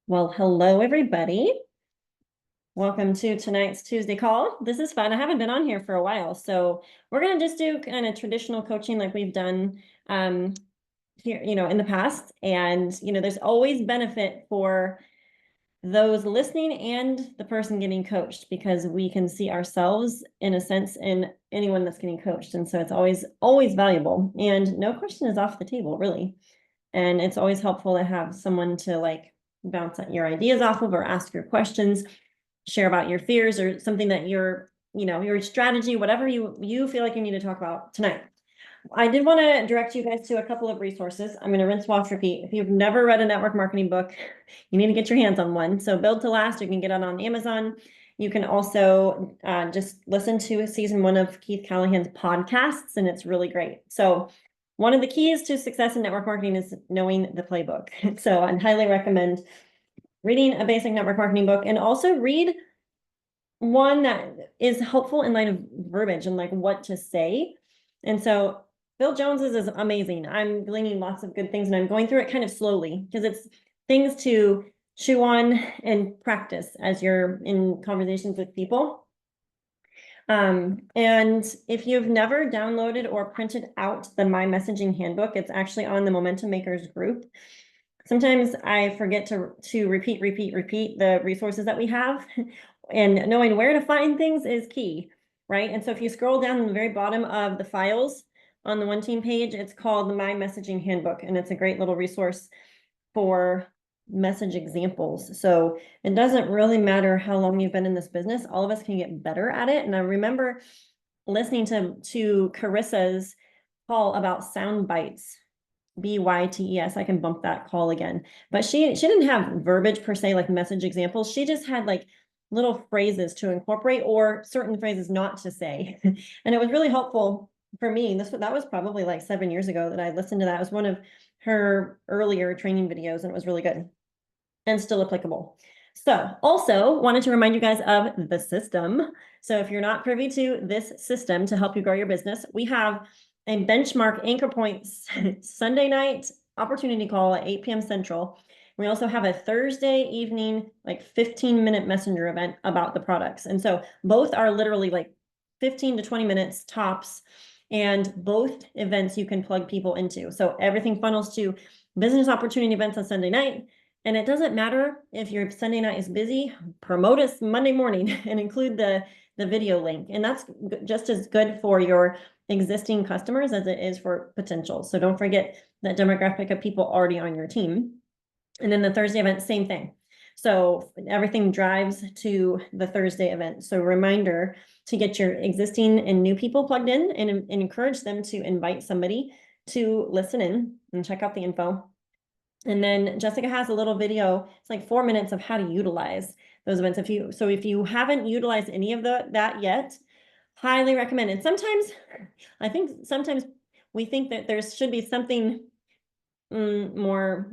Well, hello, everybody. Welcome to tonight's Tuesday call. This is fun. I haven't been on here for a while, so we're going to just do kind of traditional coaching like we've done here, in the past. And, there's always benefit for those listening and the person getting coached because we can see ourselves in a sense in anyone that's getting coached. And so it's always valuable, and no question is off the table, really. And it's always helpful to have someone to bounce your ideas off of or ask your questions, share about your fears or something that your strategy, whatever you feel like you need to talk about tonight. I did want to direct you guys to a couple of resources. I'm going to rinse, wash, repeat. If you've never read a network marketing book, you need to get your hands on one. So Build to Last, you can get it on Amazon. You can also just listen to season 1 of Keith Callahan's podcasts, and it's really great. So one of the keys to success in network marketing is knowing the playbook. So I highly recommend reading a basic network marketing book, and also read one that is helpful in light of verbiage and what to say. And so Phil Jones's is amazing. I'm gleaning lots of good things, and I'm going through it kind of slowly because it's things to chew on and practice as you're in conversations with people. And if you've never downloaded or printed out the My Messaging Handbook, it's actually on the Momentum Makers group. Sometimes I forget to repeat the resources that we have, and knowing where to find things is key, right? And so if you scroll down to the very bottom of the files on the One Team page, it's called the My Messaging Handbook, and it's a great little resource for message examples. So it doesn't really matter how long you've been in this business, all of us can get better at it. And I remember listening to Carissa's call about sound bites, BYTES. I can bump that call again. But she didn't have verbiage per se, like message examples. She just had little phrases to incorporate or certain phrases not to say. And it was really helpful for me. That was probably 7 years ago that I listened to that. It was one of her earlier training videos, and it was really good and still applicable. So also wanted to remind you guys of the system. So if you're not privy to this system to help you grow your business, we have a benchmark anchor points Sunday night opportunity call at 8 p.m. Central. We also have a Thursday evening, 15-minute messenger event about the products. And so both are literally 15 to 20 minutes tops. And both events you can plug people into. So everything funnels to business opportunity events on Sunday night. And it doesn't matter if your Sunday night is busy, promote us Monday morning and include the video link. And that's just as good for your existing customers as it is for potential. So don't forget that demographic of people already on your team. And then the Thursday event, same thing. So everything drives to the Thursday event. So reminder to get your existing and new people plugged in, and encourage them to invite somebody to listen in and check out the info. And then Jessica has a little video. It's 4 minutes of how to utilize those events. If you haven't utilized any of that yet, highly recommend. And sometimes we think that there should be something more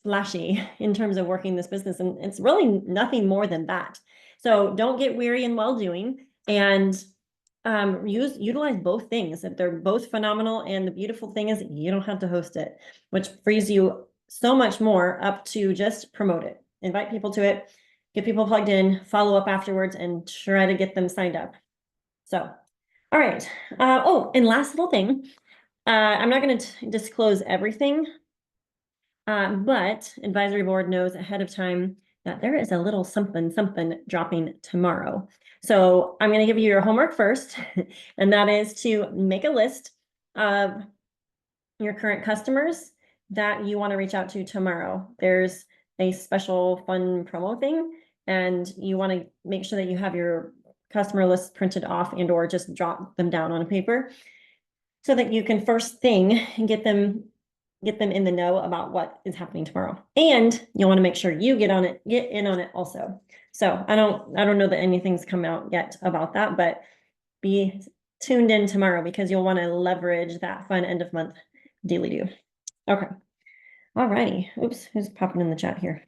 flashy in terms of working this business, and it's really nothing more than that. So don't get weary in well doing, and utilize both things. If they're both phenomenal, and the beautiful thing is you don't have to host it, which frees you so much more up to just promote it, invite people to it, get people plugged in, follow up afterwards, and try to get them signed up. So, all right. Oh, and last little thing, I'm not going to disclose everything, but advisory board knows ahead of time that there is a little something dropping tomorrow. So I'm going to give you your homework first, and that is to make a list of your current customers that you want to reach out to tomorrow. There's a special fun promo thing, and you want to make sure that you have your customer list printed off and or just drop them down on a paper so that you can first thing get them in the know about what is happening tomorrow. And you'll want to make sure you get in on it also. So I don't know that anything's come out yet about that, but be tuned in tomorrow because you'll want to leverage that fun end of month daily do. Okay. All righty. Oops, who's popping in the chat here?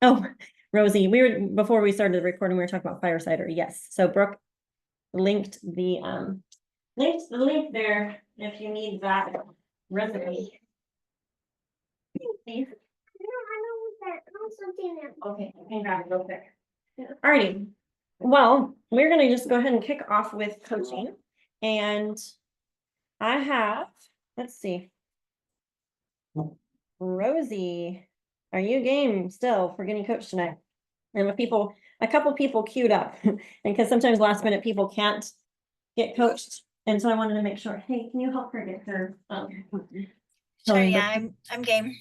Oh, Rosie, before we started the recording, we were talking about Firesider. Yes. So Brooke linked the link there if you need that recipe. Okay, I can grab it real quick. Alrighty, well, we're gonna just go ahead and kick off with coaching. And I have, let's see. Rosie, are you game still for getting coached tonight? And a couple people queued up, and because sometimes last minute people can't get coached. And so I wanted to make sure, hey, can you help her get her? Sure, yeah, I'm game.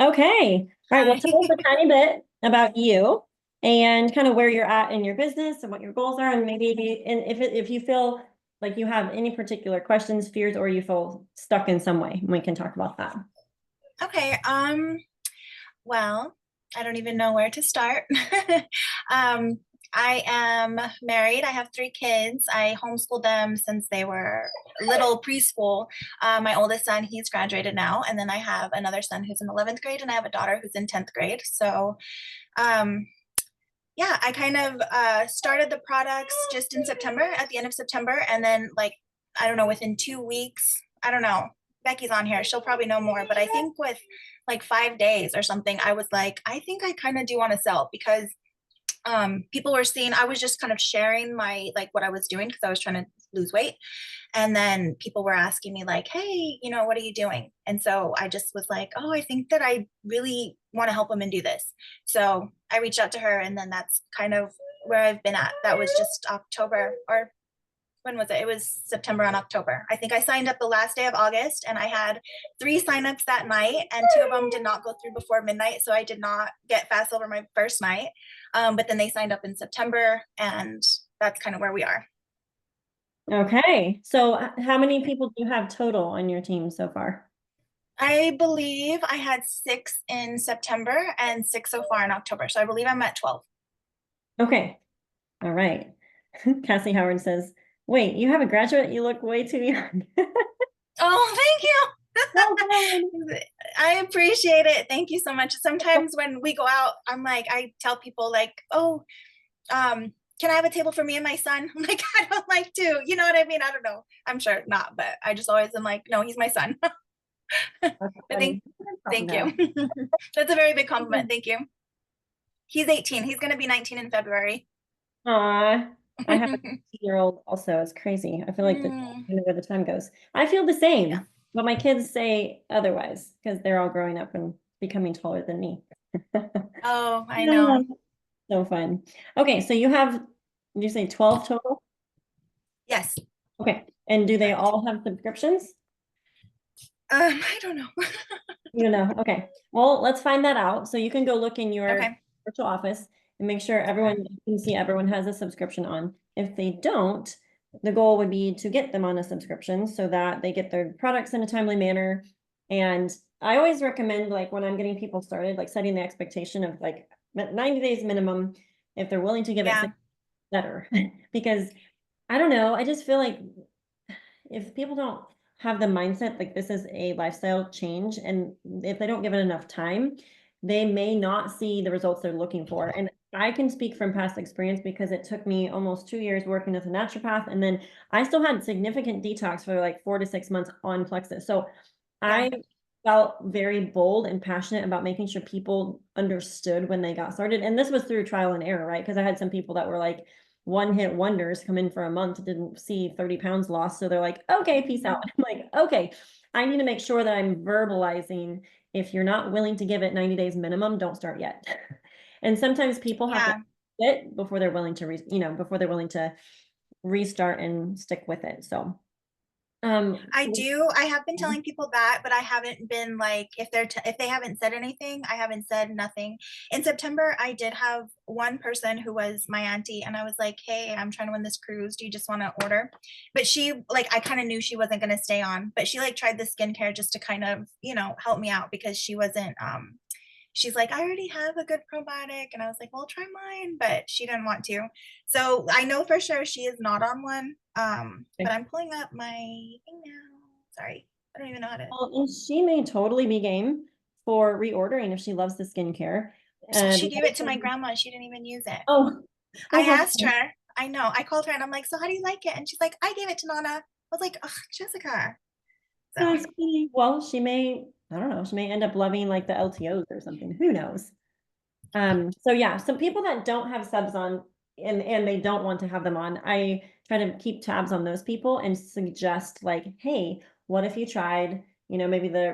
Okay, all right, well, Hi. tell us a tiny bit about you and kind of where you're at in your business and what your goals are, and maybe if you feel like you have any particular questions, fears, or you feel stuck in some way, we can talk about that. Okay, well, I don't even know where to start. Um, I am married. I have 3 kids. I homeschooled them since they were little preschool. My oldest son, he's graduated now, and then I have another son who's in 11th grade, and I have a daughter who's in 10th grade. So, um, yeah, I kind of started the products just in September, at the end of September, and then like I don't know, within 2 weeks, I don't know. Becky's on here; she'll probably know more. But I think with like 5 days or something, I was like, I think I kind of do want to sell because people were seeing. I was just kind of sharing my like what I was doing because I was trying to lose weight, and then people were asking me like, hey, what are you doing? And so I just was like, oh, I think that I really want to help women do this. So I reached out to her, and then that's kind of where I've been at. That was just October, or when was it? It was September and October. I think I signed up the last day of August, and I had 3 signups that night, and 2 of them did not go through before midnight. So I did not get fast over my first night. But then they signed up in September, and that's kind of where we are. Okay, so how many people do you have total on your team so far? I believe I had 6 in September and 6 so far in October. So I believe I'm at 12. Okay, all right. Cassie Howard says, wait, you have a graduate? You look way too young. Oh, thank you. Well done. I appreciate it. Thank you so much. Sometimes when we go out, I'm like, I tell people like, oh, can I have a table for me and my son? I'm like, I don't like to, you know what I mean? I don't know. I'm sure not, but I just always am like, no, he's my son. That's But funny. thank No. you. That's a very big compliment. Thank you. He's 18. He's going to be 19 in February. Aw, I have a year-old also. It's crazy. I feel like Mm, where the time goes. I feel the yeah. same, but my kids say otherwise because they're all growing up and becoming taller than me. Oh, I Yeah, know. so fun. Okay, so you have, did you say 12 total? Yes, Okay, and do they correct. all have subscriptions? I don't know. You know, okay. Well, let's find that out. So you can go look in your Okay. virtual office and make sure everyone, you can see everyone has a subscription on. If they don't, the goal would be to get them on a subscription so that they get their products in a timely manner. And I always recommend, like, when I'm getting people started, like setting the expectation of like 90 days minimum. If they're willing to give it Yeah. 6, better. Because I don't know, I just feel like if people don't have the mindset like this is a lifestyle change, and if they don't give it enough time, they may not see the results they're looking for. And I can speak from past experience because it took me almost 2 years working as a naturopath, and then I still had significant detox for like 4 to 6 months on Plexus. So Yeah. I felt very bold and passionate about making sure people understood when they got started. And this was through trial and error, right? Because I had some people that were like one hit wonders, come in for a month, didn't see 30 pounds lost. So they're like, okay, peace out. I'm like, okay, I need to make sure that I'm verbalizing. If you're not willing to give it 90 days minimum, don't start yet. And sometimes people have to Yeah. quit before they're willing to, before they're willing to restart and stick with it. So, um, I have been telling people that, but I haven't been like if they haven't said anything, I haven't said nothing. In September, I did have one person who was my auntie, and I was like, "Hey, I'm trying to win this cruise. Do you just want to order?" But she like I kind of knew she wasn't going to stay on, but she like tried the skincare just to kind of, help me out because she wasn't she's like, I already have a good probiotic. And I was like, well, try mine. But she didn't want to. So I know for sure she is not on one. But I'm pulling up my thing now. Sorry. I don't even know how to. well, and she may totally be game for reordering if she loves the skincare. She The gave other it to my thing, grandma. She didn't even use it. oh, I oh, how asked fun. her. I know. I called her and I'm like, so how do you like it? And she's like, I gave it to Nana. I was like, oh, Jessica. So That's funny. Well, she may, I don't know, she may end up loving like the LTOs or something, who knows? So yeah, some people that don't have subs on and they don't want to have them on, I try to keep tabs on those people and suggest like, hey, what if you tried, maybe the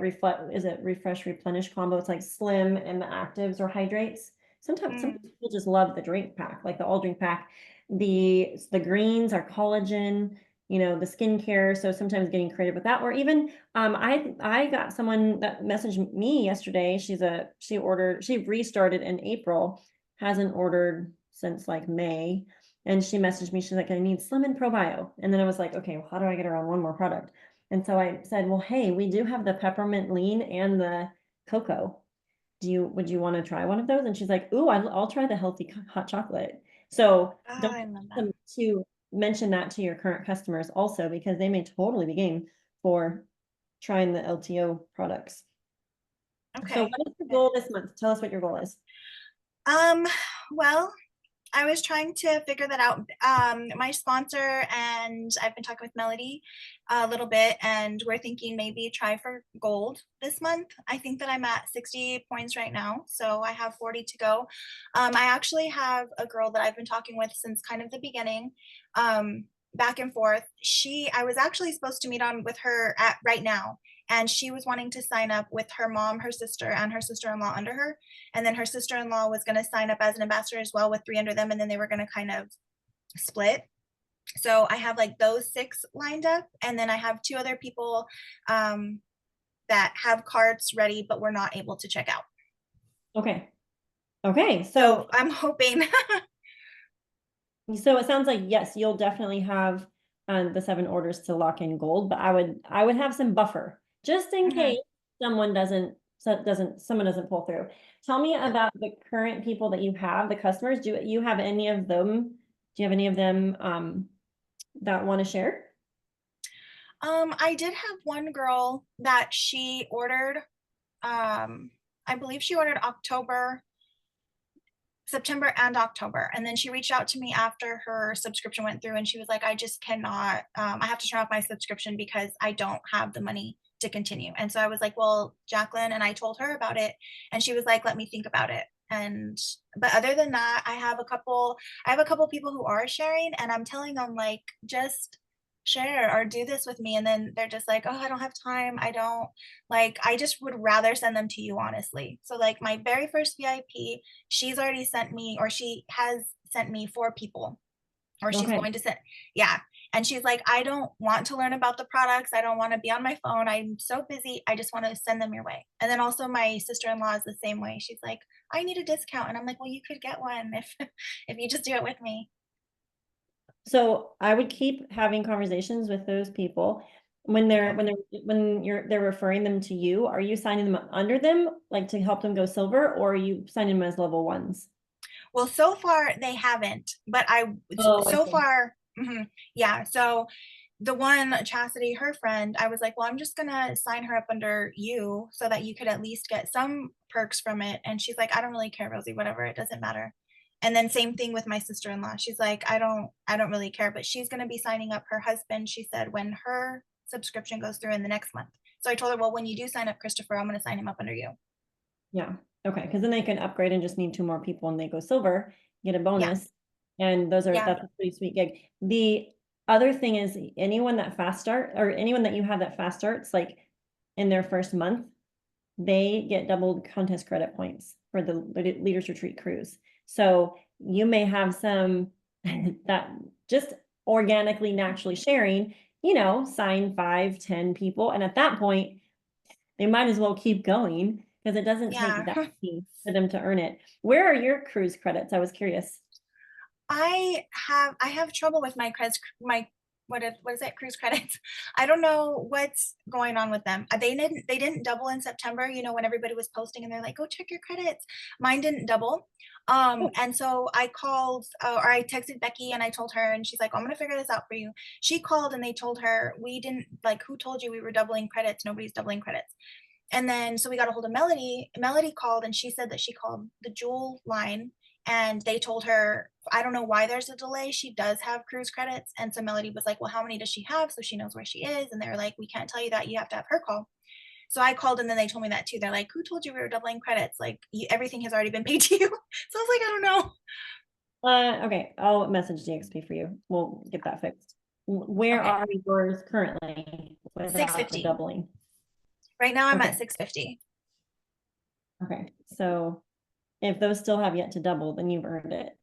refresh replenish combo? It's like slim and the actives or hydrates. Sometimes some Mm. people just love the drink pack, like the all drink pack. The greens are collagen, the skincare. So sometimes getting creative with that, or even I got someone that messaged me yesterday. She restarted in April, hasn't ordered since like May. And she messaged me, she's like, I need Slim and Probio. And then I was like, okay, well, how do I get her on one more product? And so I said, well, hey, we do have the peppermint lean and the cocoa. Would you want to try one of those? And she's like, ooh, I'll try the healthy hot chocolate. So Oh, don't I love that. them to mention that to your current customers also, because they may totally be game for trying the LTO products. So Okay. what is the goal this month? Tell us what your goal is. Um, well, I was trying to figure that out. My sponsor and I've been talking with Melody a little bit, and we're thinking maybe try for gold this month. I think that I'm at 60 points right now, so I have 40 to go. I actually have a girl that I've been talking with since kind of the beginning, back and forth. I was actually supposed to meet on with her at right now, and she was wanting to sign up with her mom, her sister, and her sister-in-law under her. And then her sister-in-law was going to sign up as an ambassador as well with 3 under them, and then they were going to kind of split. So I have like those 6 lined up, and then I have 2 other people that have carts ready, but we're not able to check out. Okay. Okay. So I'm hoping. So it sounds like, yes, you'll definitely have the 7 orders to lock in gold, but I would have some buffer just in Mhm. case someone doesn't pull through. Tell me about the current people that you have, the customers. Do you have any of them? Do you have any of them that want to share? I did have one girl that she ordered. I believe she ordered September and October. And then she reached out to me after her subscription went through, and she was like, I just cannot, I have to turn off my subscription because I don't have the money to continue. And so I was like, well, Jacqueline, and I told her about it, and she was like, let me think about it. And but other than that, I have a couple people who are sharing, and I'm telling them like, just share or do this with me. And then they're just like, oh, I don't have time. I don't like, I just would rather send them to you, honestly. So like my very first VIP, she's already sent me, or she has sent me 4 people, or she's Okay. going to send. Yeah. And she's like, I don't want to learn about the products. I don't want to be on my phone. I'm so busy. I just want to send them your way. And then also my sister-in-law is the same way. She's like, I need a discount. And I'm like, well, you could get one if if you just do it with me. So I would keep having conversations with those people Okay. they're referring them to you. Are you signing them under them, like to help them go silver, or are you signing them as level ones? Well, so far they haven't, but Oh, I so see. far, yeah. So the one Chastity, her friend, I was like, well, I'm just gonna sign her up under you so that you could at least get some perks from it. And she's like, I don't really care, Rosie, whatever, it doesn't matter. And then same thing with my sister-in-law. She's like, I don't really care, but she's gonna be signing up her husband, she said, when her subscription goes through in the next month. So I told her, well, when you do sign up Christopher, I'm gonna sign him up under you. Yeah. Okay. Because then they can upgrade and just need 2 more people and they go silver, get a Yeah, bonus. And yeah. that's a pretty sweet gig. The other thing is anyone that fast start or anyone that you have that fast starts like in their first month, they get doubled contest credit points for the Leaders Retreat cruise. So you may have some that just organically, naturally sharing, sign 5, 10 people. And at that point, they might as well keep going because it doesn't take Yeah. that many for them to earn it. Where are your cruise credits? I was curious. I have trouble with my what is it, cruise credits. I don't know what's going on with them. They didn't double in September, when everybody was posting and they're like, go check your credits. Mine didn't double. Oh, And so I called, or I texted Becky and I told her, and she's like, I'm gonna figure this out for you. She called and they told her, we didn't, like, who told you we were doubling credits? Nobody's doubling credits. And then so we got a hold of Melody. Melody called and she said that she called the Jewel line, and they told her, I don't know why there's a delay. She does have cruise credits. And so Melody was like, well, how many does she have? So she knows where she is. And they're like, we can't tell you that. You have to have her call. So I called and then they told me that too. They're like, who told you we were doubling credits? Like everything has already been paid to you. So I was like, I don't know. Okay, I'll message DXP for you. We'll get that fixed. Where Okay. are yours currently without the 650. doubling? Right now I'm Okay, at 650. okay. So if those still have yet to double, then you've earned it.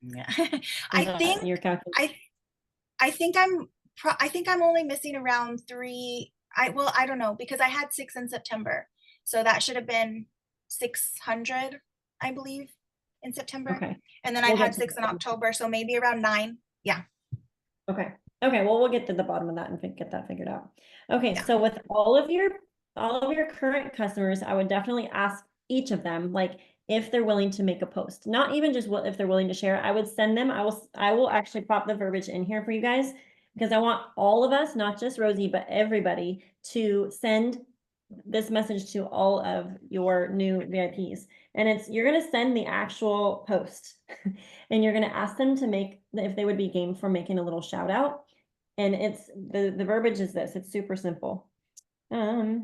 Yeah. Is I think that your calculation? I think I think I'm only missing around three. I don't know because I had six in September. So that should have been 600, I believe, in September. Okay, And then I've we'll get had to six in that. October, so maybe around nine. Yeah. Okay. Okay, well, we'll get to the bottom of that and get that figured out. Okay, Yeah. so with all of your current customers, I would definitely ask each of them, like, if they're willing to make a post. Not even just what if they're willing to share. I would send them, I will actually pop the verbiage in here for you guys because I want all of us, not just Rosie, but everybody to send this message to all of your new VIPs. And it's you're gonna send the actual post and you're gonna ask them to make if they would be game for making a little shout out. And it's the verbiage is this, it's super simple. It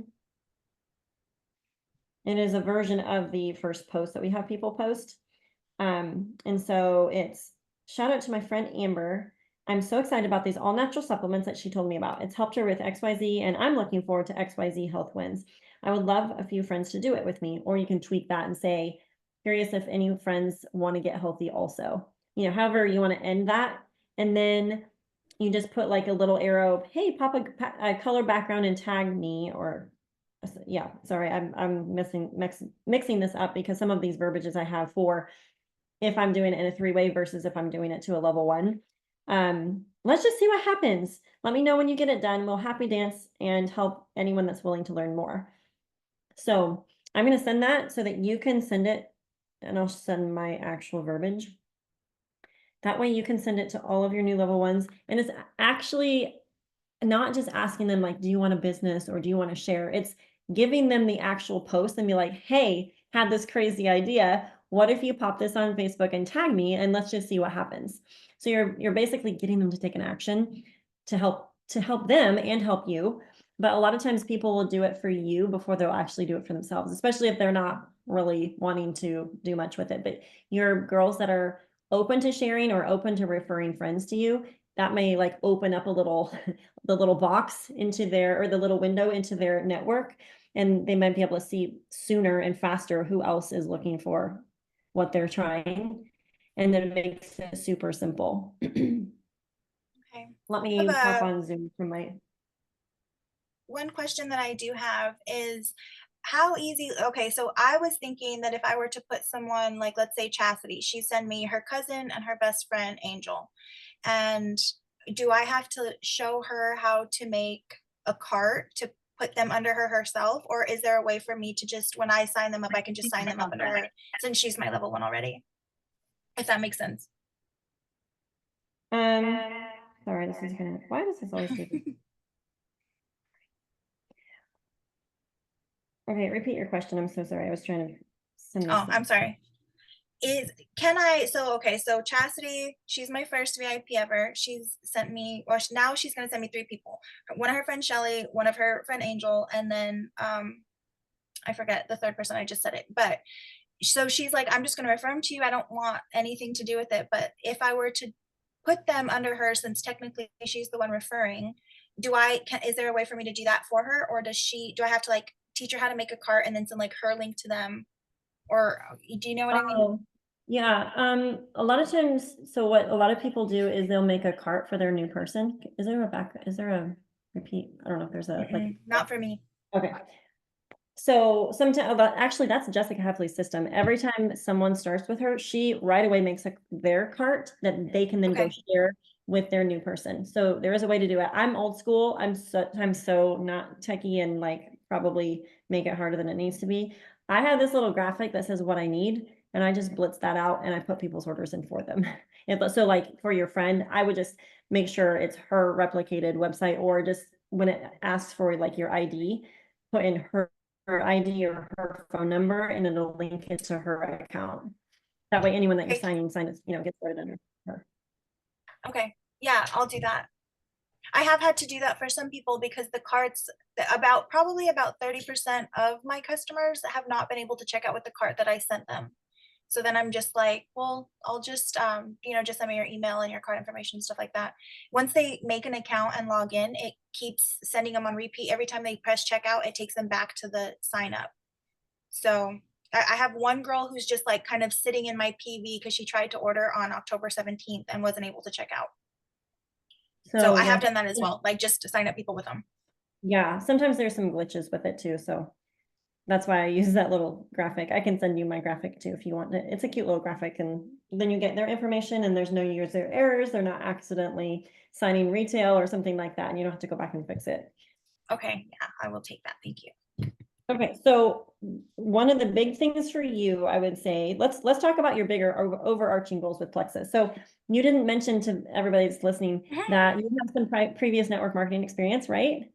is a version of the first post that we have people post. And so it's shout out to my friend Amber. I'm so excited about these all natural supplements that she told me about. It's helped her with XYZ, and I'm looking forward to XYZ health wins. I would love a few friends to do it with me, or you can tweak that and say, curious if any friends want to get healthy also. You know, however you want to end that. And then you just put like a little arrow, hey, pop a color background and tag me, or yeah, sorry, I'm mixing this up because some of these verbiages I have for if I'm doing it in a three-way versus if I'm doing it to a level one. Let's just see what happens. Let me know when you get it done. We'll happy dance and help anyone that's willing to learn more. So I'm going to send that so that you can send it, and I'll send my actual verbiage. That way you can send it to all of your new level ones. And it's actually not just asking them like, do you want a business or do you want to share? It's giving them the actual post and be like, hey, had this crazy idea. What if you pop this on Facebook and tag me and let's just see what happens. So you're basically getting them to take an action to help them and help you. But a lot of times people will do it for you before they'll actually do it for themselves, especially if they're not really wanting to do much with it. But your girls that are open to sharing or open to referring friends to you, that may like open up a little the little box into their or the little window into their network, and they might be able to see sooner and faster who else is looking for what they're trying, and then it makes it super simple. Okay. Let I have me pop on Zoom from my one question that I do have is how easy, okay, so I was thinking that if I were to put someone like, let's say Chastity, she sent me her cousin and her best friend Angel. And do I have to show her how to make a cart to put them under her herself? Or is there a way for me to just, when I sign them up, I can just sign them up under her since she's my level one already? If that makes sense. um sorry, this is gonna why does this always do this? Okay, repeat your question. I'm so sorry. I was trying to send this. Oh, I'm sorry. Can I, so okay, so Chastity, she's my first VIP ever. She's sent me, well, now she's gonna send me three people. One of her friend Shelly, one of her friend Angel, and then I forget the third person, I just said it. But so she's like, I'm just gonna refer them to you. I don't want anything to do with it. But if I were to put them under her, since technically she's the one referring, is there a way for me to do that for her? Or do I have to like teach her how to make a cart and then send like her link to them? Or do you know what I mean? Oh, yeah. A lot of times, so what a lot of people do is they'll make a cart for their new person. Is there a repeat? I don't know if there's a like. Not for me. Okay. So sometimes, actually, that's Jessica Heffley's system. Every time someone starts with her, she right away makes their cart that they can then go share with their new person. So there is a way to do it. I'm old school. I'm so not techie and like probably make it harder than it needs to be. I have this little graphic that says what I need, and I just blitz that out and I put people's orders in for them. So like for your friend, I would just make sure it's her replicated website, or just when it asks for like your ID, put in her ID or her phone number, and it'll link it to her account. That way, anyone that you're signing, gets started under her. Okay. Yeah, I'll do that. I have had to do that for some people because the carts, probably about 30% of my customers have not been able to check out with the cart that I sent them. So then I'm just like, well, I'll just, just send me your email and your card information, stuff like that. Once they make an account and log in, it keeps sending them on repeat. Every time they press checkout, it takes them back to the sign up. So I have one girl who's just like kind of sitting in my PV because she tried to order on October 17th and wasn't able to check out. So So I yeah, have done that as well, like just to sign up people with them. yeah, sometimes there's some glitches with it too, so that's why I use that little graphic. I can send you my graphic too if you want it. It's a cute little graphic, and then you get their information and there's no user errors. They're not accidentally signing retail or something like that, and you don't have to go back and fix it. Okay, yeah, I will take that. Thank you. Okay, so one of the big things for you, I would say, let's talk about your bigger overarching goals with Plexus. So you didn't mention to everybody that's listening that you have some previous network marketing experience, right?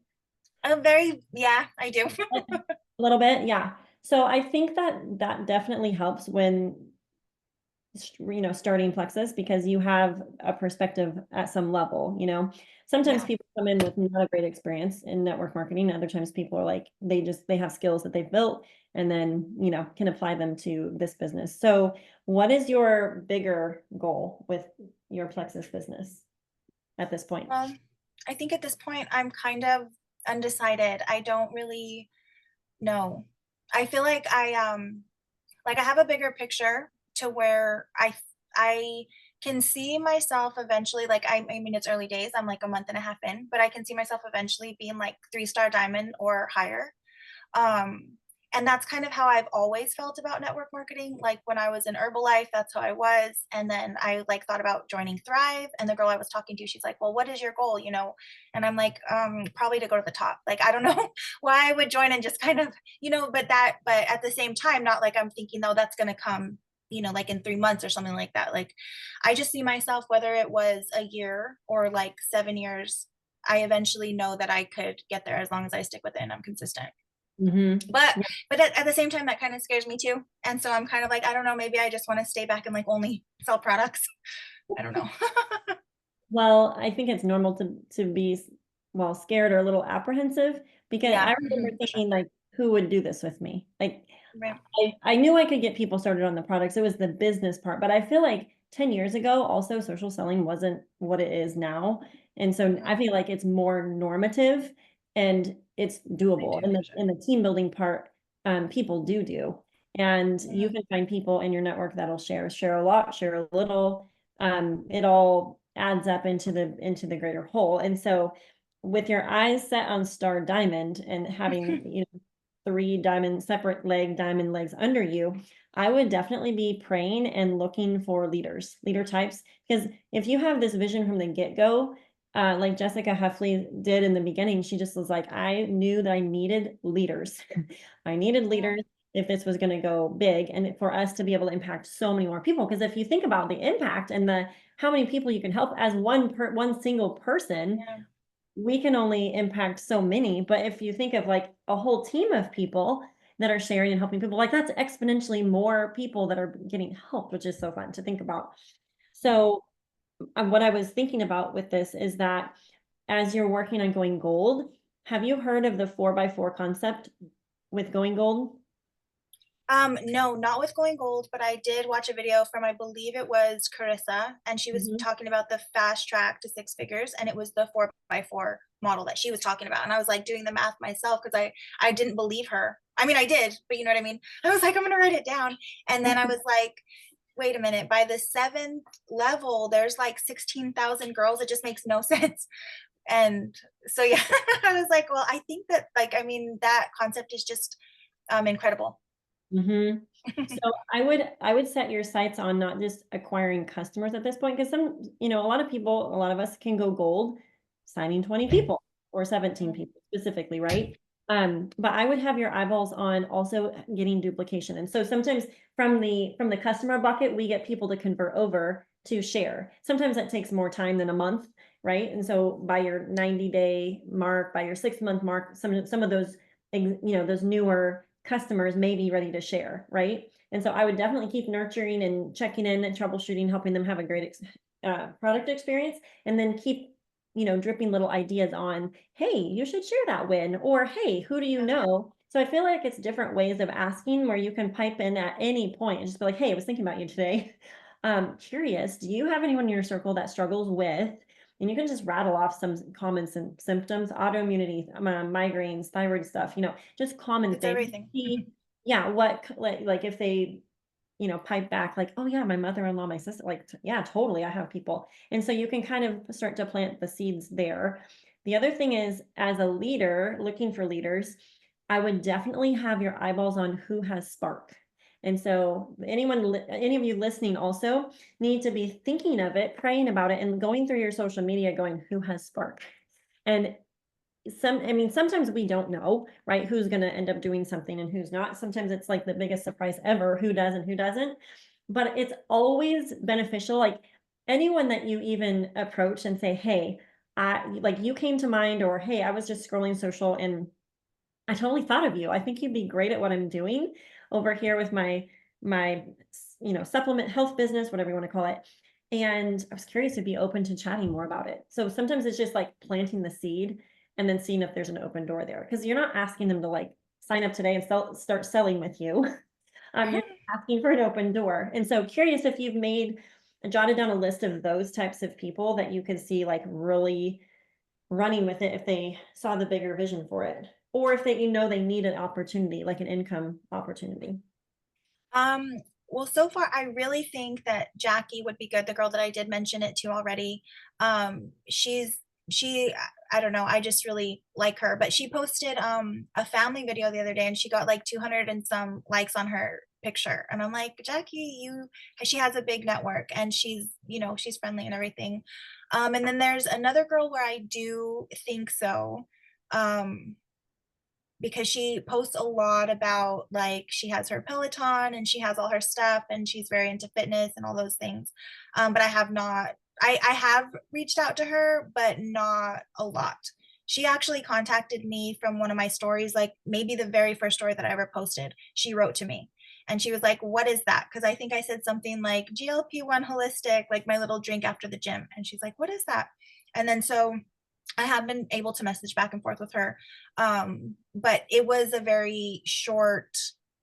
Yeah, I do. A little bit, yeah. So I think that that definitely helps when starting Plexus, because you have a perspective at some level, Sometimes Yeah. people come in with not a great experience in network marketing. Other times people are like, they have skills that they've built and then, can apply them to this business. So what is your bigger goal with your Plexus business at this point? I think at this point I'm kind of undecided. I don't really know. I feel like I have a bigger picture to where I can see myself eventually, like I mean it's early days. I'm like a month and a half in, but I can see myself eventually being like 3-star diamond or higher. Um, and that's kind of how I've always felt about network marketing. Like when I was in Herbalife, that's how I was. And then I like thought about joining Thrive. And the girl I was talking to, she's like, well, what is your goal? And I'm like, probably to go to the top. Like, I don't know why I would join and just kind of, but at the same time, not like I'm thinking, no, that's going to come, like in 3 months or something like that. Like, I just see myself, whether it was a year or like 7 years, I eventually know that I could get there as long as I stick with it and I'm consistent. Mm-hmm. But at the same time, that kind of scares me too. And so I'm kind of like, I don't know, maybe I just want to stay back and like only sell products. I don't know. Well, I think it's normal to be scared or a little apprehensive, because Yeah. I remember For sure. thinking like, who would do this with me? Like Right. I knew I could get people started on the products. It was the business part, but I feel like 10 years ago, also social selling wasn't what it is now. And so I feel like it's more normative and it's I doable. do And for the sure. in the team building part, people do. And you Mhm. can find people in your network that'll share a lot, share a little. It all adds up into the greater whole. And so with your eyes set on Star Diamond and having, 3 separate diamond legs under you, I would definitely be praying and looking for leader types. Because if you have this vision from the get-go, like Jessica Heffley did in the beginning, she just was like, I knew that I needed leaders. I needed Yeah. leaders if this was going to go big, and for us to be able to impact so many more people. Because if you think about the impact and the how many people you can help as one single person, Yeah. we can only impact so many. But if you think of like a whole team of people that are sharing and helping people, like that's exponentially more people that are getting helped, which is so fun to think about. So what I was thinking about with this is that as you're working on going gold, have you heard of the 4x4 concept with going gold? No, not with going gold, but I did watch a video from, I believe it was Carissa, and she was Mhm. talking about the fast track to 6 figures, and it was the 4x4 model that she was talking about. And I was like doing the math myself because I didn't believe her. I mean, I did, but you know what I mean? I was like, I'm gonna write it down. And then I was like, wait a minute, by the 7th level, there's like 16,000 girls. It just makes no sense. And so yeah, I was like, well, I think that like, I mean, that concept is just incredible. Mhm. So I would set your sights on not just acquiring customers at this point, because a lot of us can go gold signing 20 people or 17 people specifically, right? But I would have your eyeballs on also getting duplication. And so sometimes from the customer bucket, we get people to convert over to share. Sometimes that takes more time than a month, right? And so by your 90-day mark, by your 6-month mark, some of those those newer customers may be ready to share, right? And so I would definitely keep nurturing and checking in and troubleshooting, helping them have a great product experience, and then keep dripping little ideas on, hey, you should share that win, or hey, who do you know? So I feel like it's different ways of asking where you can pipe in at any point and just be like, hey, I was thinking about you today. Curious, do you have anyone in your circle that struggles with, and you can just rattle off some common symptoms, autoimmunity, migraines, thyroid stuff, just common It's things. everything. See, yeah, what, like if they, pipe back like, oh yeah, my mother-in-law, my sister, like, yeah, totally. I have people. And so you can kind of start to plant the seeds there. The other thing is, as a leader, looking for leaders, I would definitely have your eyeballs on who has spark. And so any of you listening also need to be thinking of it, praying about it, and going through your social media going, who has spark? And sometimes we don't know, right? Who's going to end up doing something and who's not. Sometimes it's like the biggest surprise ever, who does and who doesn't. But it's always beneficial. Like anyone that you even approach and say, hey, like you came to mind, or hey, I was just scrolling social and I totally thought of you. I think you'd be great at what I'm doing over here with my supplement health business, whatever you want to call it. And I was curious to be open to chatting more about it. So sometimes it's just like planting the seed and then seeing if there's an open door there. Because you're not asking them to like sign up today and start selling with you. You're asking for an open door. And so curious if you've jotted down a list of those types of people that you could see like really running with it if they saw the bigger vision for it, or if they need an opportunity, like an income opportunity. Um, well, so far, I really think that Jackie would be good. The girl that I did mention it to already. She, I don't know, I just really like her. But she posted a family video the other day, and she got like 200 and some likes on her picture. And I'm like, Jackie, she has a big network, and she's friendly and everything. And then there's another girl where I do think so. Um, because she posts a lot about like she has her Peloton and she has all her stuff and she's very into fitness and all those things. But I have not, I have reached out to her, but not a lot. She actually contacted me from one of my stories, like maybe the very first story that I ever posted. She wrote to me and she was like, what is that? Because I think I said something like GLP-1 holistic, like my little drink after the gym. And she's like, what is that? And then so I have been able to message back and forth with her. But it was a very short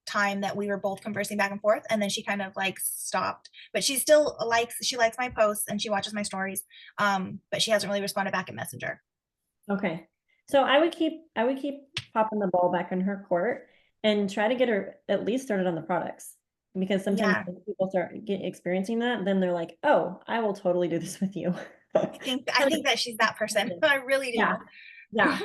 time that we were both conversing back and forth, and then she kind of like stopped. But she likes my posts and she watches my stories. But she hasn't really responded back in Messenger. Okay. So I would keep popping the ball back in her court and try to get her at least started on the products. Because sometimes Yeah, when people experiencing that, then they're like, oh, I will totally do this with you. I think that she's that person. I really Yeah. Yeah.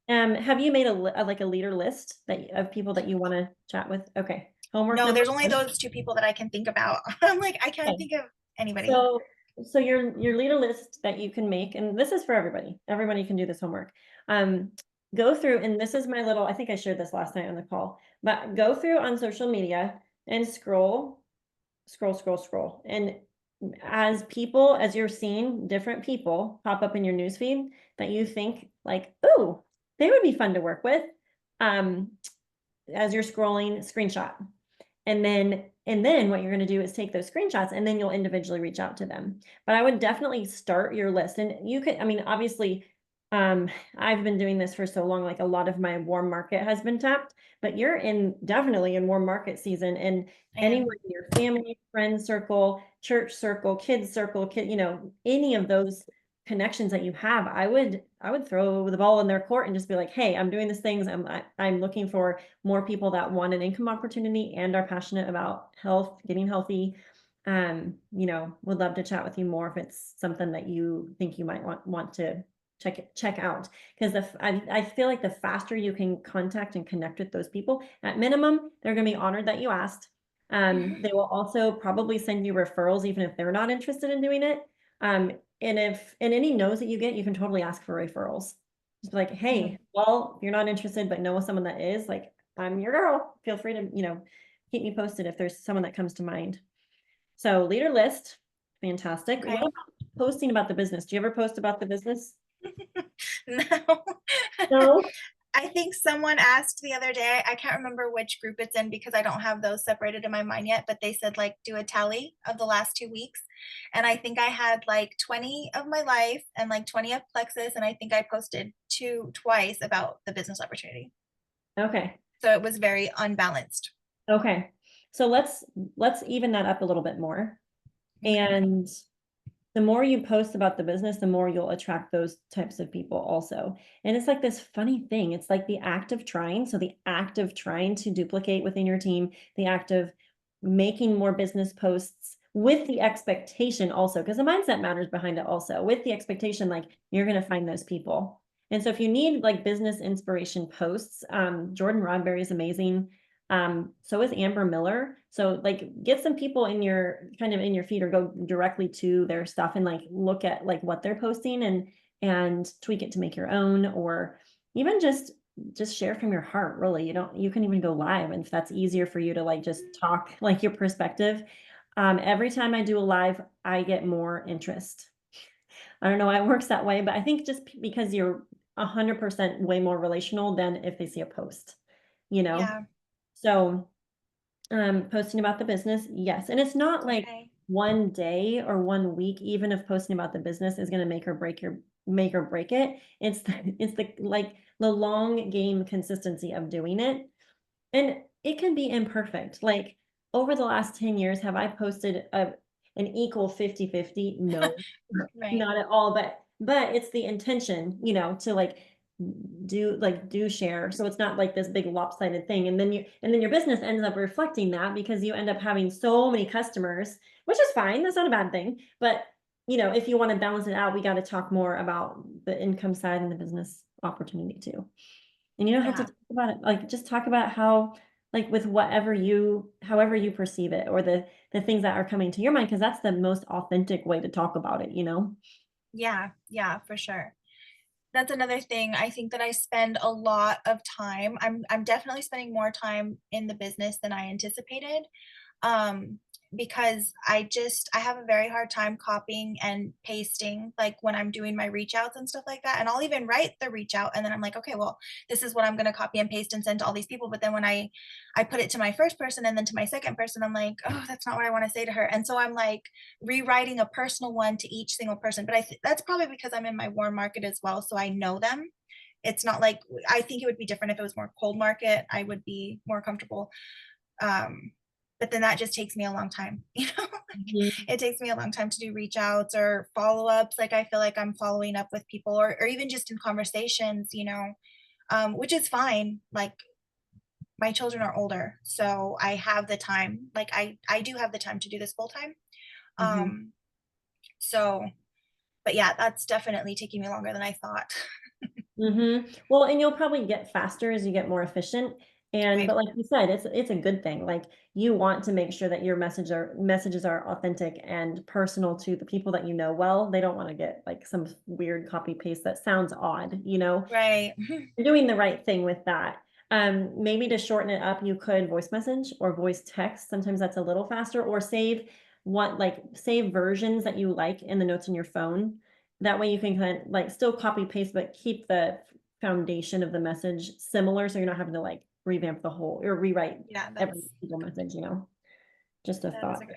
do. Have you made like a leader list of people that you want to chat with? Okay. Homework No, number there's only one. those two people that I can think about. I'm like, I can't Okay. think of anybody. So your leader list that you can make, and this is for everybody. Everybody can do this homework. Um, Go through, and this is my little, I think I shared this last night on the call, but go through on social media and scroll, scroll, scroll, scroll. And as you're seeing different people pop up in your newsfeed that you think like, oh, they would be fun to work with. Um, as you're scrolling, screenshot. And then what you're going to do is take those screenshots and then you'll individually reach out to them. But I would definitely start your list. And you could, I mean, obviously, I've been doing this for so long, like a lot of my warm market has been tapped, but you're definitely in warm market season, and And anyone in your family, friend circle, church circle, kids circle, any of those connections that you have, I would throw the ball in their court and just be like, hey, I'm doing these things. I'm looking for more people that want an income opportunity and are passionate about health, getting healthy. Would love to chat with you more if it's something that you think you might want to check out. Because I feel like the faster you can contact and connect with those people, at minimum, they're going to be honored that you asked. They will also probably send you referrals, even if they're not interested in doing it. And any no's that you get, you can totally ask for referrals. Just be like, hey, well, if you're not interested, but know someone that is, like, I'm your girl. Feel free to, keep me posted if there's someone that comes to mind. So leader list, fantastic. What okay. about posting about the business? Do you ever post about the business? No. No. I think someone asked the other day, I can't remember which group it's in because I don't have those separated in my mind yet, but they said like do a tally of the last 2 weeks. And I think I had like 20 of my life and like 20 of Plexus. And I think I posted twice about the business opportunity. Okay. So it was very unbalanced. Okay. So let's even that up a little bit more. Okay. And the more you post about the business, the more you'll attract those types of people also. And it's like this funny thing. It's like the act of trying. So the act of trying to duplicate within your team, the act of making more business posts with the expectation also, because the mindset matters behind it also, with the expectation, like you're going to find those people. And so if you need like business inspiration posts, Jordan Rodberry is amazing. So is Amber Miller. So like get some people in your kind of in your feed or go directly to their stuff and like look at like what they're posting and tweak it to make your own, or even just share from your heart, really. You can even go live, and if that's easier for you to like just talk like your perspective. Every time I do a live, I get more interest. I don't know why it works that way, but I think just because you're 100% way more relational than if they see a post, you know? Yeah. So, posting about the business, yes. And it's not like Okay. one day or one week, even if posting about the business is going to make or break it. It's the like the long game consistency of doing it. And it can be imperfect. Like over the last 10 years, have I posted an equal 50-50? No, Right. not at all. But it's the intention, to like do share. So it's not like this big lopsided thing. And then your business ends up reflecting that because you end up having so many customers, which is fine. That's not a bad thing. But if you want to balance it out, we got to talk more about the income side and the business opportunity too. And you don't have to Yeah. talk about it, like just talk about how, like with however you perceive it, or the things that are coming to your mind, because that's the most authentic way to talk about it. Yeah. Yeah, for sure. That's another thing. I think that I spend a lot of time. I'm definitely spending more time in the business than I anticipated. Um, because I have a very hard time copying and pasting like when I'm doing my reach outs and stuff like that. And I'll even write the reach out and then I'm like, okay, well, this is what I'm gonna copy and paste and send to all these people. But then when I put it to my first person and then to my second person, I'm like, oh, that's not what I want to say to her. And so I'm like rewriting a personal one to each single person. But that's probably because I'm in my warm market as well. So I know them. It's not like I think it would be different if it was more cold market. I would be more comfortable. Um, but then that just takes me a long time, like Mhm. it takes me a long time to do reach outs or follow ups. Like I feel like I'm following up with people or even just in conversations, which is fine. Like my children are older, so I have the time. Like I do have the time to do this full time. Mhm. Um, so, but yeah, that's definitely taking me longer than I thought. Well, and you'll probably get faster as you get more efficient. And Right. but like you said, it's a good thing. Like you want to make sure that your messages are authentic and personal to the people that you know well. They don't want to get like some weird copy paste that sounds odd. Right. You're doing the right thing with that. Maybe to shorten it up, you could voice message or voice text. Sometimes that's a little faster, or save versions that you like in the notes on your phone. That way you can kind of like still copy paste, but keep the foundation of the message similar. So you're not having to like revamp the whole or rewrite Yeah, every single message. Just a that is thought a good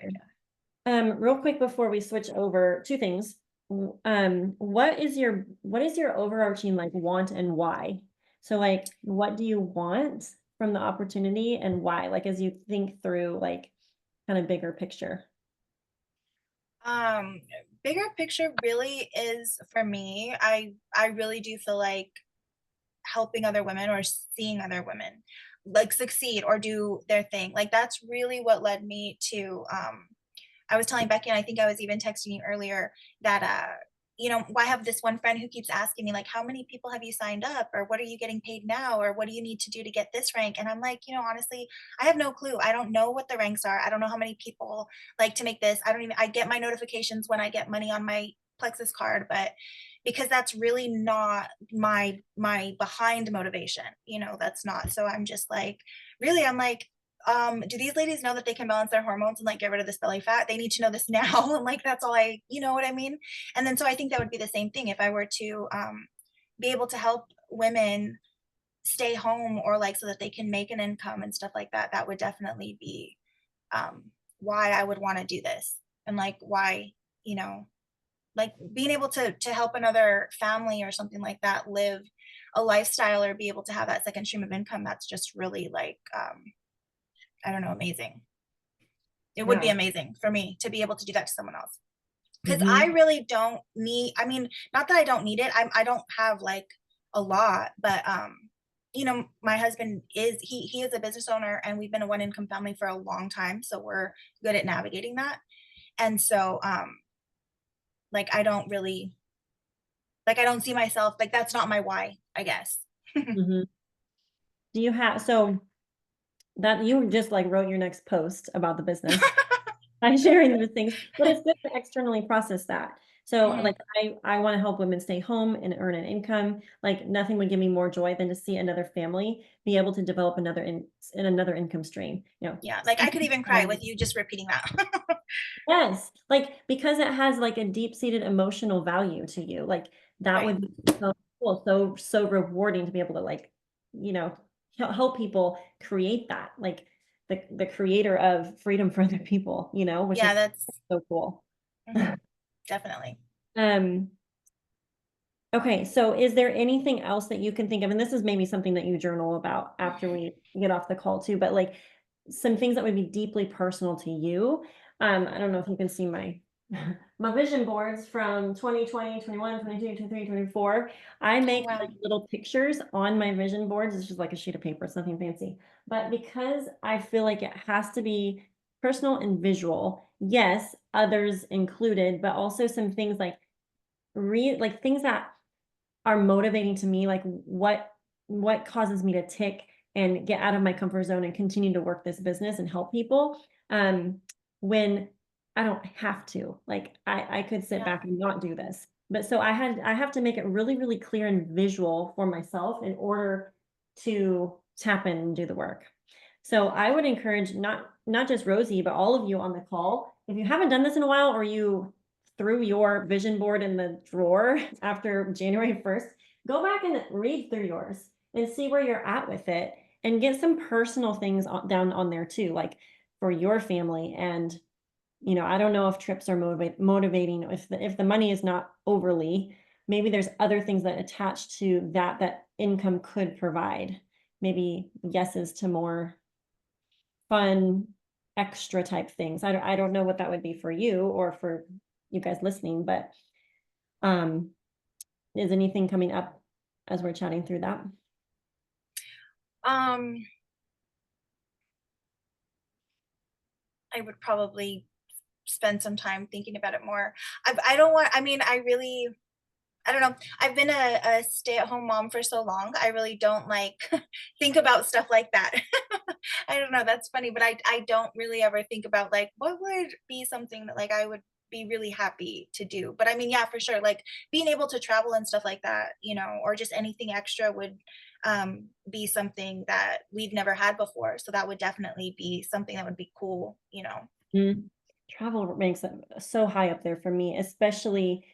there. idea. Real quick before we switch over, two things. What is your overarching like want and why? So like, what do you want from the opportunity and why? Like, as you think through like kind of bigger picture. Um, Bigger picture really is for me. I really do feel like helping other women or seeing other women like succeed or do their thing. Like that's really what led me to I was telling Becky, and I think I was even texting you earlier that I have this one friend who keeps asking me like, how many people have you signed up, or what are you getting paid now, or what do you need to do to get this rank? And I'm like, honestly, I have no clue. I don't know what the ranks are. I don't know how many people like to make this. I get my notifications when I get money on my Plexus card, but because that's really not my behind motivation, that's not. So I'm just like, really, I'm like, do these ladies know that they can balance their hormones and like get rid of this belly fat? They need to know this now. And like that's all you know what I mean? And then so I think that would be the same thing if I were to be able to help women stay home, or like so that they can make an income and stuff like that, that would definitely be why I would want to do this. And like why, you know, like being able to help another family or something like that live a lifestyle or be able to have that second stream of income, that's just really like I don't know, amazing. It would be Yeah. amazing for me to be able to do that to someone else. Because I Hmm. really don't need, I mean, not that I don't need it. I don't have like a lot, but you know, my husband is he is a business owner, and we've been a one income family for a long time, so we're good at navigating that. And so like I don't really, like I don't see myself, like that's not my why, I guess. Hmm. Do you have, so that you just like wrote your next post about the business by sharing those things, but it's good to externally process that. So Mhm. like I want to help women stay home and earn an income. Like nothing would give me more joy than to see another family be able to develop another income stream. Yeah, like I could even cry with you just repeating that. Yes, like because it has like a deep-seated emotional value to you. Like that Right. would be so cool, so rewarding to be able to like, you know, help people create that. Like the creator of freedom for other people, which Yeah, is that's so cool. definitely. Um, okay, so is there anything else that you can think of? And this is maybe something that you journal about after we get off the call too, but like some things that would be deeply personal to you. I don't know if you can see my my vision boards from 2020, 21, 22, 23, 24. I Oh make like wow. little pictures on my vision boards. It's just like a sheet of paper, it's nothing fancy. But because I feel like it has to be personal and visual, yes, others included, but also some things like like things that are motivating to me, like what causes me to tick and get out of my comfort zone and continue to work this business and help people, when I don't have to. Like I could sit Yeah. back and not do this. But so I have to make it really, really clear and visual for myself in order to tap in and do the work. So I would encourage not just Rosie, but all of you on the call, if you haven't done this in a while or you threw your vision board in the drawer after January 1st, go back and read through yours and see where you're at with it and get some personal things down on there too, like for your family. And, I don't know if trips are motivating, if the money is not overly, maybe there's other things that attach to that income could provide. Maybe yeses to more fun, extra type things. I don't know what that would be for you or for you guys listening, but um, is anything coming up as we're chatting through that? Um, I would probably spend some time thinking about it more. I don't want, I mean, I really, I don't know. I've been a stay-at-home mom for so long. I really don't like think about stuff like that. I don't know. That's funny, but I don't really ever think about like what would be something that like I would be really happy to do. But I mean, yeah, for sure. Like being able to travel and stuff like that, you know, or just anything extra would be something that we've never had before. So that would definitely be something that would be cool, you know. Mhm. Travel ranks so high up there for me, especially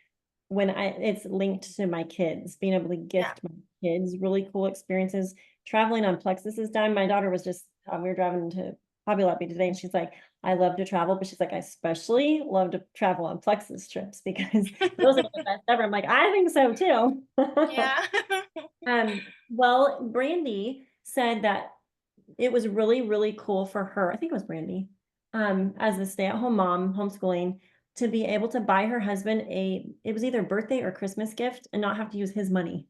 when it's linked to my kids, being able to Yeah. gift my kids really cool experiences. Traveling on Plexus's dime, my daughter was just, we were driving to Hobby Lobby today, and she's like, I love to travel, but she's like, I especially love to travel on Plexus trips because those are the best ever. I'm like, I think so too. Yeah. Well, Brandy said that it was really, really cool for her. I think it was Brandy, as a stay-at-home mom, homeschooling, to be able to buy her husband it was either birthday or Christmas gift and not have to use his money.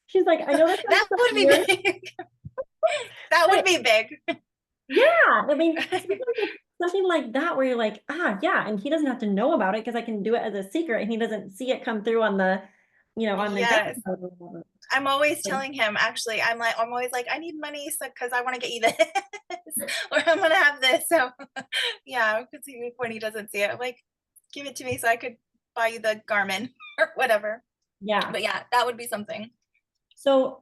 She's like, I know that sounds That so would be weird, big. That would but be big. yeah, I mean, sometimes it's something like that where you're like, yeah, and he doesn't have to know about it because I can do it as a secret and he doesn't see it come through on the bank Yes. account or whatever. I'm always So, telling him, actually, I'm always like, I need money so because I want to get you this or I'm gonna have this. So yeah, because when he doesn't see it, I'm like, give it to me so I could buy you the Garmin or whatever. yeah. But yeah, that would be something. So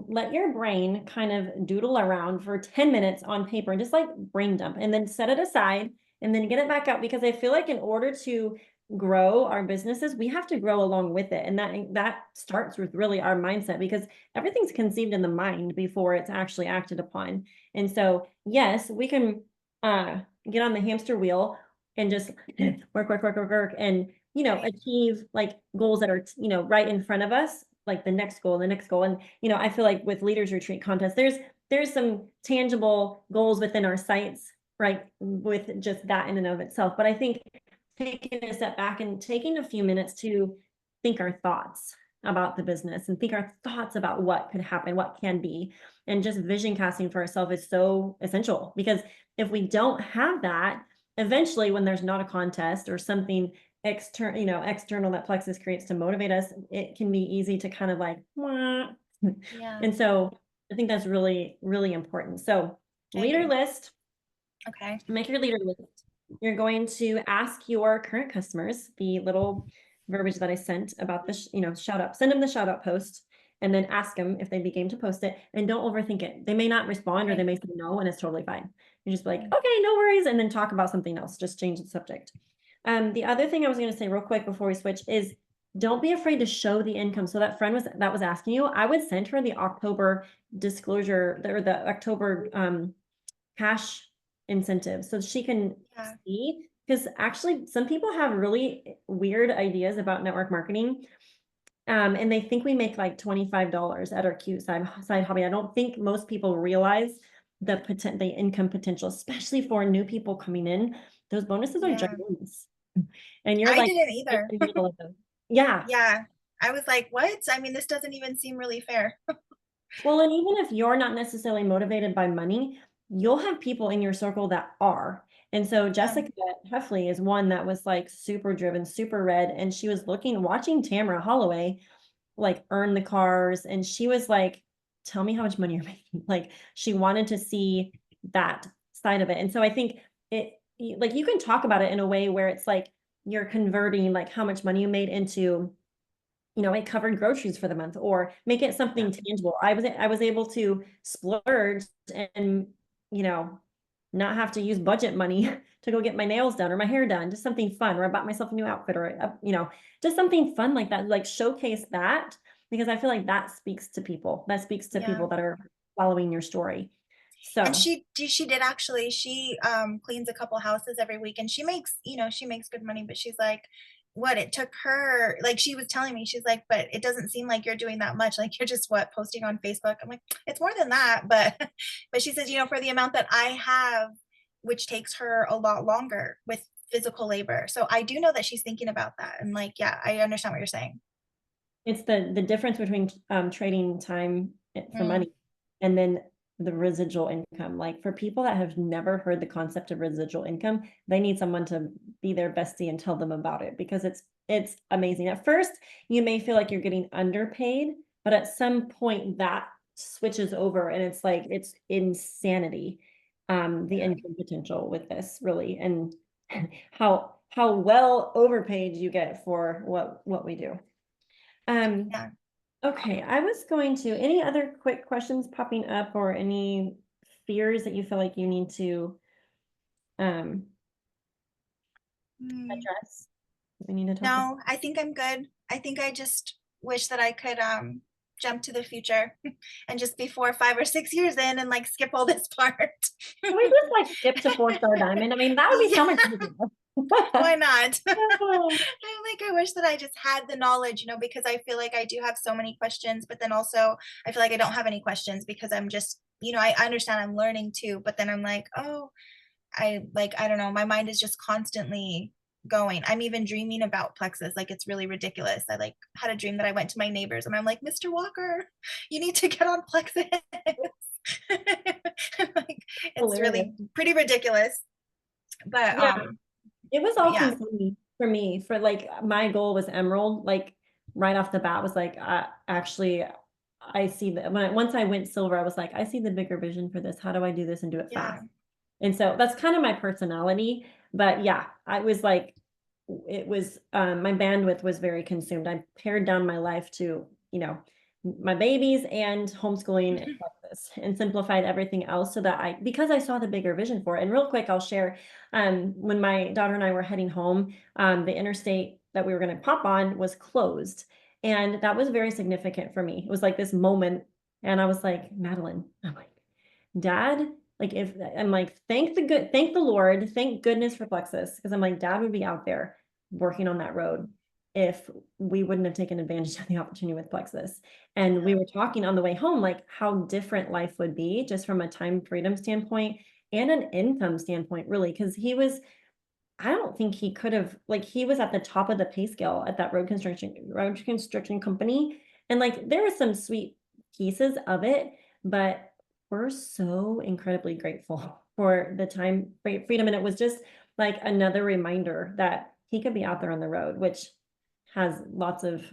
let your brain kind of doodle around for 10 minutes on paper and just like brain dump and then set it aside and then get it back out because I feel like in order to grow our businesses, we have to grow along with it. And that starts with really our mindset, because everything's conceived in the mind before it's actually acted upon. And so, yes, we can get on the hamster wheel and just work, and Right. achieve like goals that are, right in front of us, like the next goal, the next goal. And I feel like with leaders retreat contest, there's some tangible goals within our sights, right, with just that in and of itself. But I think taking a step back and taking a few minutes to think our thoughts about the business and think our thoughts about what could happen, what can be, and just vision casting for ourselves is so essential, because if we don't have that, eventually when there's not a contest or something external that Plexus creates to motivate us, it can be easy to kind of like, wah. Yeah, And so I think that's really, really important. So I leader agree. list, Okay. make your leader list. You're going to ask your current customers the little verbiage that I sent about this, shout out, send them the shout out post, and then ask them if they'd be game to post it, and don't overthink it. They may not respond, or they Right. may say no, and it's totally fine. You just be like, Right. okay, no worries, and then talk about something else. Just change the subject. The other thing I was going to say real quick before we switch is, don't be afraid to show the income. So that friend was asking you, I would send her the October disclosure, or the October cash incentive, so she can Yeah. see, because actually some people have really weird ideas about network marketing. And they think we make like $25 at our cute side hobby. I don't think most people realize the income potential, especially for new people coming in. Those bonuses are Yeah. ginormous. And you're I like didn't right either. in the middle of them. Yeah. Yeah. I was like, what? I mean, this doesn't even seem really fair. Well, and even if you're not necessarily motivated by money, you'll have people in your circle that are. And so Yeah. Jessica Heffley is one that was like super driven, super red, and she was watching Tamara Holloway like earn the cars, and she was like, tell me how much money you're making. Like, she wanted to see that side of it. And so I think like, you can talk about it in a way where it's like you're converting like how much money you made into, it covered groceries for the month, or make it Yeah. something tangible. I was able to splurge and, you know, not have to use budget money to go get my nails done or my hair done, just something fun, or I bought myself a new outfit, or, just something fun like that, like showcase that, because I feel like that speaks to people. That speaks to Yeah. people that are following your story. And So she did actually, she cleans a couple houses every week and she makes, she makes good money, but she's like, what it took her, like she was telling me, she's like, but it doesn't seem like you're doing that much. Like you're just what, posting on Facebook. I'm like, it's more than that. But but she says, for the amount that I have, which takes her a lot longer with physical labor. So I do know that she's thinking about that. And like, yeah, I understand what you're saying. it's the difference between trading time for Mm, money, and then the residual income. Like, for people that have never heard the concept of residual income, they need someone to be their bestie and tell them about it, because it's amazing. At first, you may feel like you're getting underpaid, but at some point that switches over, and it's like it's insanity. The yeah. income potential with this, really, and how well overpaid you get for what we do. Um, Yeah. okay, I was going to, any other quick questions popping up, or any fears that you feel like you need to um Mm. address? We need to talk about. No, I think I'm good. I think I just wish that I could jump to the future and just be 4, 5, or 6 years in and like skip all this part. Can we just like skip to 4-star diamond? I mean, that would be so much Yeah, easier. why not? Oh, I'm like, I wish that I just had the knowledge, because I feel like I do have so many questions, but then also I feel like I don't have any questions because I'm just, I understand I'm learning too, but then I'm like, oh, I don't know, my mind is just constantly going. I'm even dreaming about Plexus. Like it's really ridiculous. I like had a dream that I went to my neighbors and I'm like, Mr. Walker, you need to get on Plexus. Like it's hilarious. really pretty ridiculous. But Yeah, it was all yeah, confusing for me. For like, my goal was Emerald, like right off the bat was like, actually, I see that once I went silver, I was like, I see the bigger vision for this. How do I do this and do it yeah, fast? And so that's kind of my personality. But yeah, I was like, it was my bandwidth was very consumed. I pared down my life to, my babies and homeschooling in Texas, and simplified everything else so that because I saw the bigger vision for it. And real quick, I'll share, when my daughter and I were heading home, the interstate that we were going to pop on was closed. And that was very significant for me. It was like this moment. And I was like, Madeline, I'm like, Dad, like if I'm like, thank the Lord, thank goodness for Plexus. Because I'm like, Dad would be out there working on that road if we wouldn't have taken advantage of the opportunity with Plexus. And we were talking on the way home, like how different life would be just from a time freedom standpoint and an income standpoint, really. Because I don't think he could have, like, he was at the top of the pay scale at that road construction company. And like, there were some sweet pieces of it, but we're so incredibly grateful for the time freedom. And it was just like another reminder that he could be out there on the road, which has lots of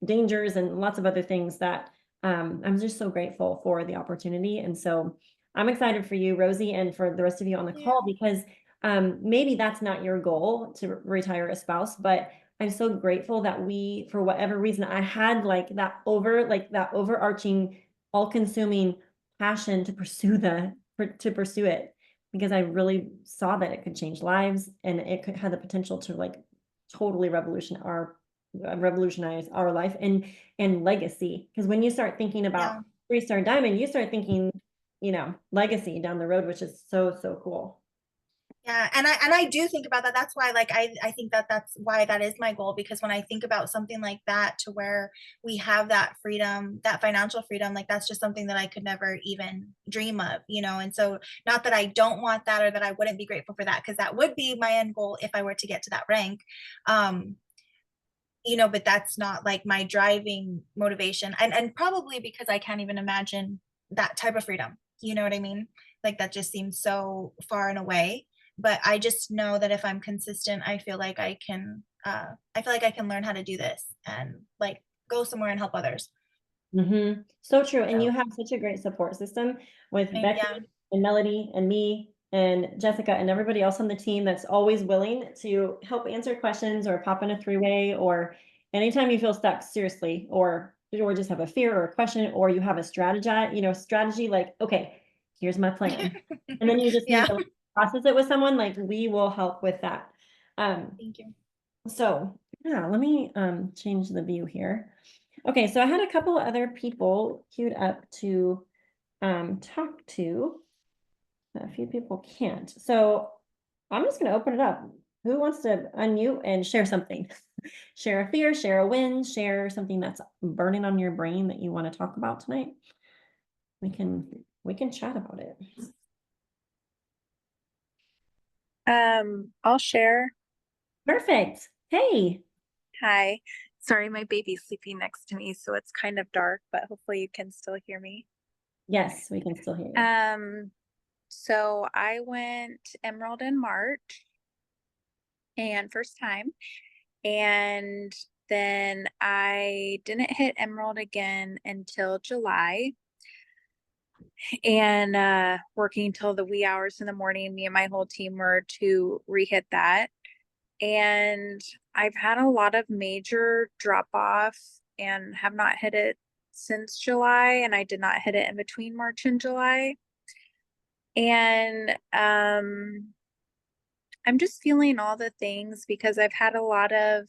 dangers and lots of other things that I'm just so grateful for the opportunity. And so I'm excited for you, Rosie, and for the rest of you on the Yeah. call, because maybe that's not your goal to retire a spouse, but I'm so grateful that for whatever reason, I had like that overarching, all-consuming passion to pursue it, because I really saw that it could change lives and it could have the potential to like totally revolutionize our life and legacy. Because when you start thinking about Yeah. 3-Star Diamond, you start thinking, legacy down the road, which is so cool. Yeah, and I do think about that. That's why, like, I think that that's why that is my goal, because when I think about something like that, to where we have that freedom, that financial freedom, like that's just something that I could never even dream of, you know. And so, not that I don't want that or that I wouldn't be grateful for that, because that would be my end goal if I were to get to that rank. Um, you know, but that's not like my driving motivation, and probably because I can't even imagine that type of freedom. You know what I mean? Like that just seems so far and away. But I just know that if I'm consistent, I feel like I can. I feel like I can learn how to do this and like go somewhere and help others. So true. And you So have such a great support system with Becky yeah, and Melody and me and Jessica and everybody else on the team that's always willing to help answer questions or pop in a three-way, or anytime you feel stuck, seriously, or just have a fear or a question, or you have a strategy, like, okay, here's my plan. And then you just need yeah. to process it with someone, like we will help with that. Um, Thank you. so yeah, let me change the view here. Okay, so I had a couple of other people queued up to talk to. A few people can't. So I'm just going to open it up. Who wants to unmute and share something? Share a fear, share a win, share something that's burning on your brain that you want to talk about tonight. We can chat about it. I'll share. Perfect. Hey. Hi. Sorry, my baby's sleeping next to me, so it's kind of dark, but hopefully you can still hear me. Yes, we can still hear you. So I went Emerald in March and first time, and then I didn't hit Emerald again until July. And working till the wee hours in the morning, me and my whole team were to re-hit that. And I've had a lot of major drop off and have not hit it since July, and I did not hit it in between March and July. And I'm just feeling all the things because I've had a lot of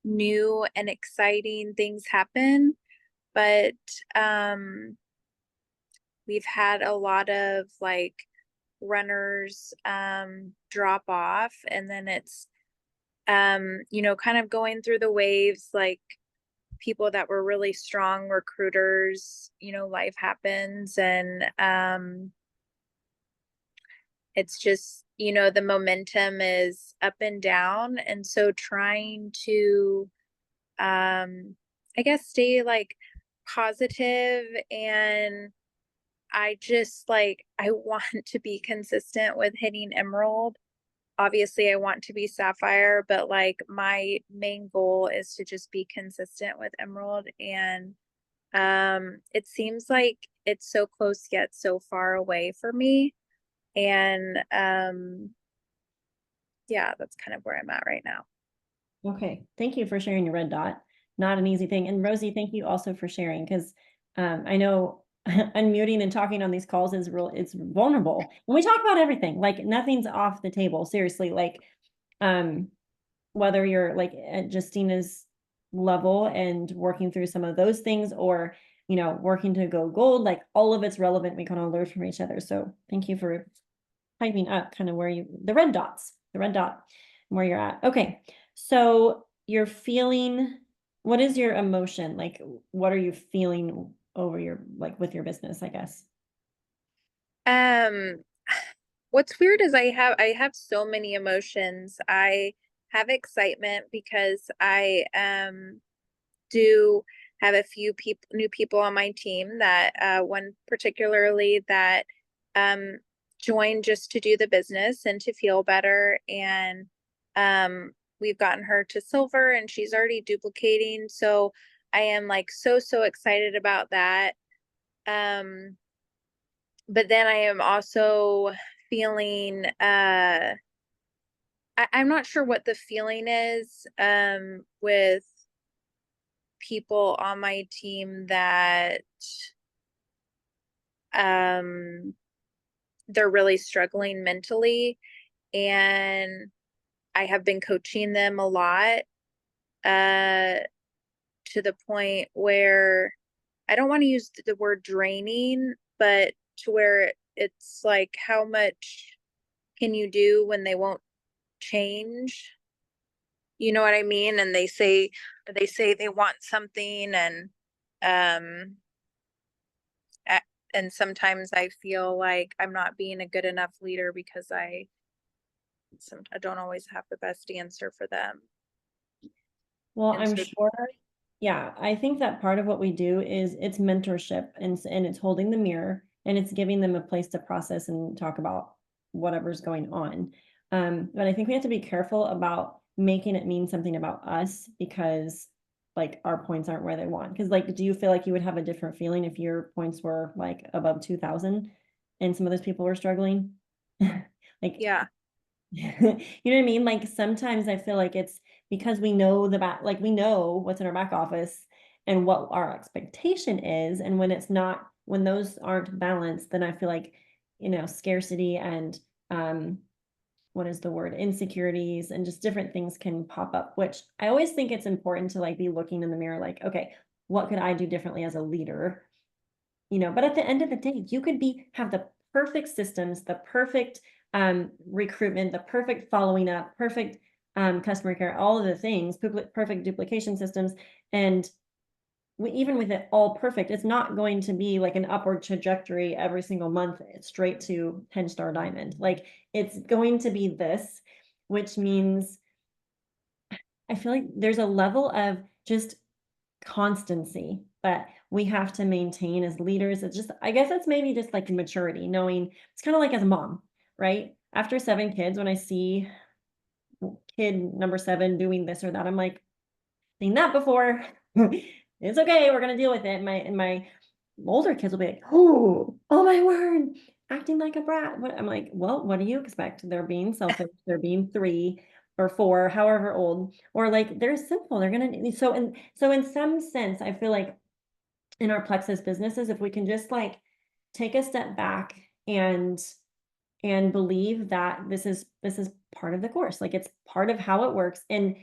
new and exciting things happen, but we've had a lot of like runners drop off, and then it's kind of going through the waves, like people that were really strong recruiters, life happens, and it's just, the momentum is up and down. And so trying to, I guess, stay like positive, and I just like, I want to be consistent with hitting Emerald. Obviously I want to be Sapphire, but like my main goal is to just be consistent with Emerald. And it seems like it's so close yet so far away for me. And yeah, that's kind of where I'm at right now. Okay, thank you for sharing your red dot. not an easy thing. And Rosie, thank you also for sharing, because I know unmuting and talking on these calls is real, it's vulnerable. And we talk about everything, like nothing's off the table, seriously, like whether you're like at Justina's level and working through some of those things, or working to go gold, like all of it's relevant. We can all learn from each other. So thank you for typing up kind of where the red dot where you're at. Okay, so you're feeling, what is your emotion? Like, what are you feeling over your, like with your business, I guess? Um, what's weird is I have so many emotions. I have excitement because I do have a few new people on my team, that one particularly that um joined just to do the business and to feel better, and we've gotten her to silver and she's already duplicating, so I am like so excited about that. um but then I am also feeling I'm not sure what the feeling is with people on my team that um they're really struggling mentally, and I have been coaching them a lot uh to the point where I don't want to use the word draining, but to where it's like, how much can you do when they won't change? You know what I mean? And they say they want something, and um and sometimes I feel like I'm not being a good enough leader because I don't always have the best answer for them. Well, And I'm so sure, yeah, I think that part of what we do is it's mentorship, and it's holding the mirror, and it's giving them a place to process and talk about whatever's going on. But I think we have to be careful about making it mean something about us, because like our points aren't where they want. Because like, do you feel like you would have a different feeling if your points were like above 2,000 and some of those people were struggling? Like, yeah. you know what I mean? Like sometimes I feel like it's because we know like we know what's in our back office and what our expectation is. And when it's not, when those aren't balanced, then I feel like, scarcity and what is the word? Insecurities and just different things can pop up, which I always think it's important to like be looking in the mirror, like, okay, what could I do differently as a leader? But at the end of the day, you could have the perfect systems, the perfect recruitment, the perfect following up, perfect customer care, all of the things, perfect duplication systems. And even with it all perfect, it's not going to be like an upward trajectory every single month, straight to 10-star diamond. Like it's going to be this, which means I feel like there's a level of just constancy that we have to maintain as leaders. It's just, I guess it's maybe just like maturity, knowing it's kind of like as a mom, right? After 7 kids, when I see kid number 7 doing this or that, I'm like, seen that before. It's okay, we're gonna deal with it. My older kids will be like, oh my word, acting like a brat. What I'm like, well, what do you expect? They're being selfish, they're being 3 or 4, however old, or like they're simple. They're gonna so in some sense, I feel like in our Plexus businesses, if we can just like take a step back and believe that this is part of the course, like it's part of how it works. And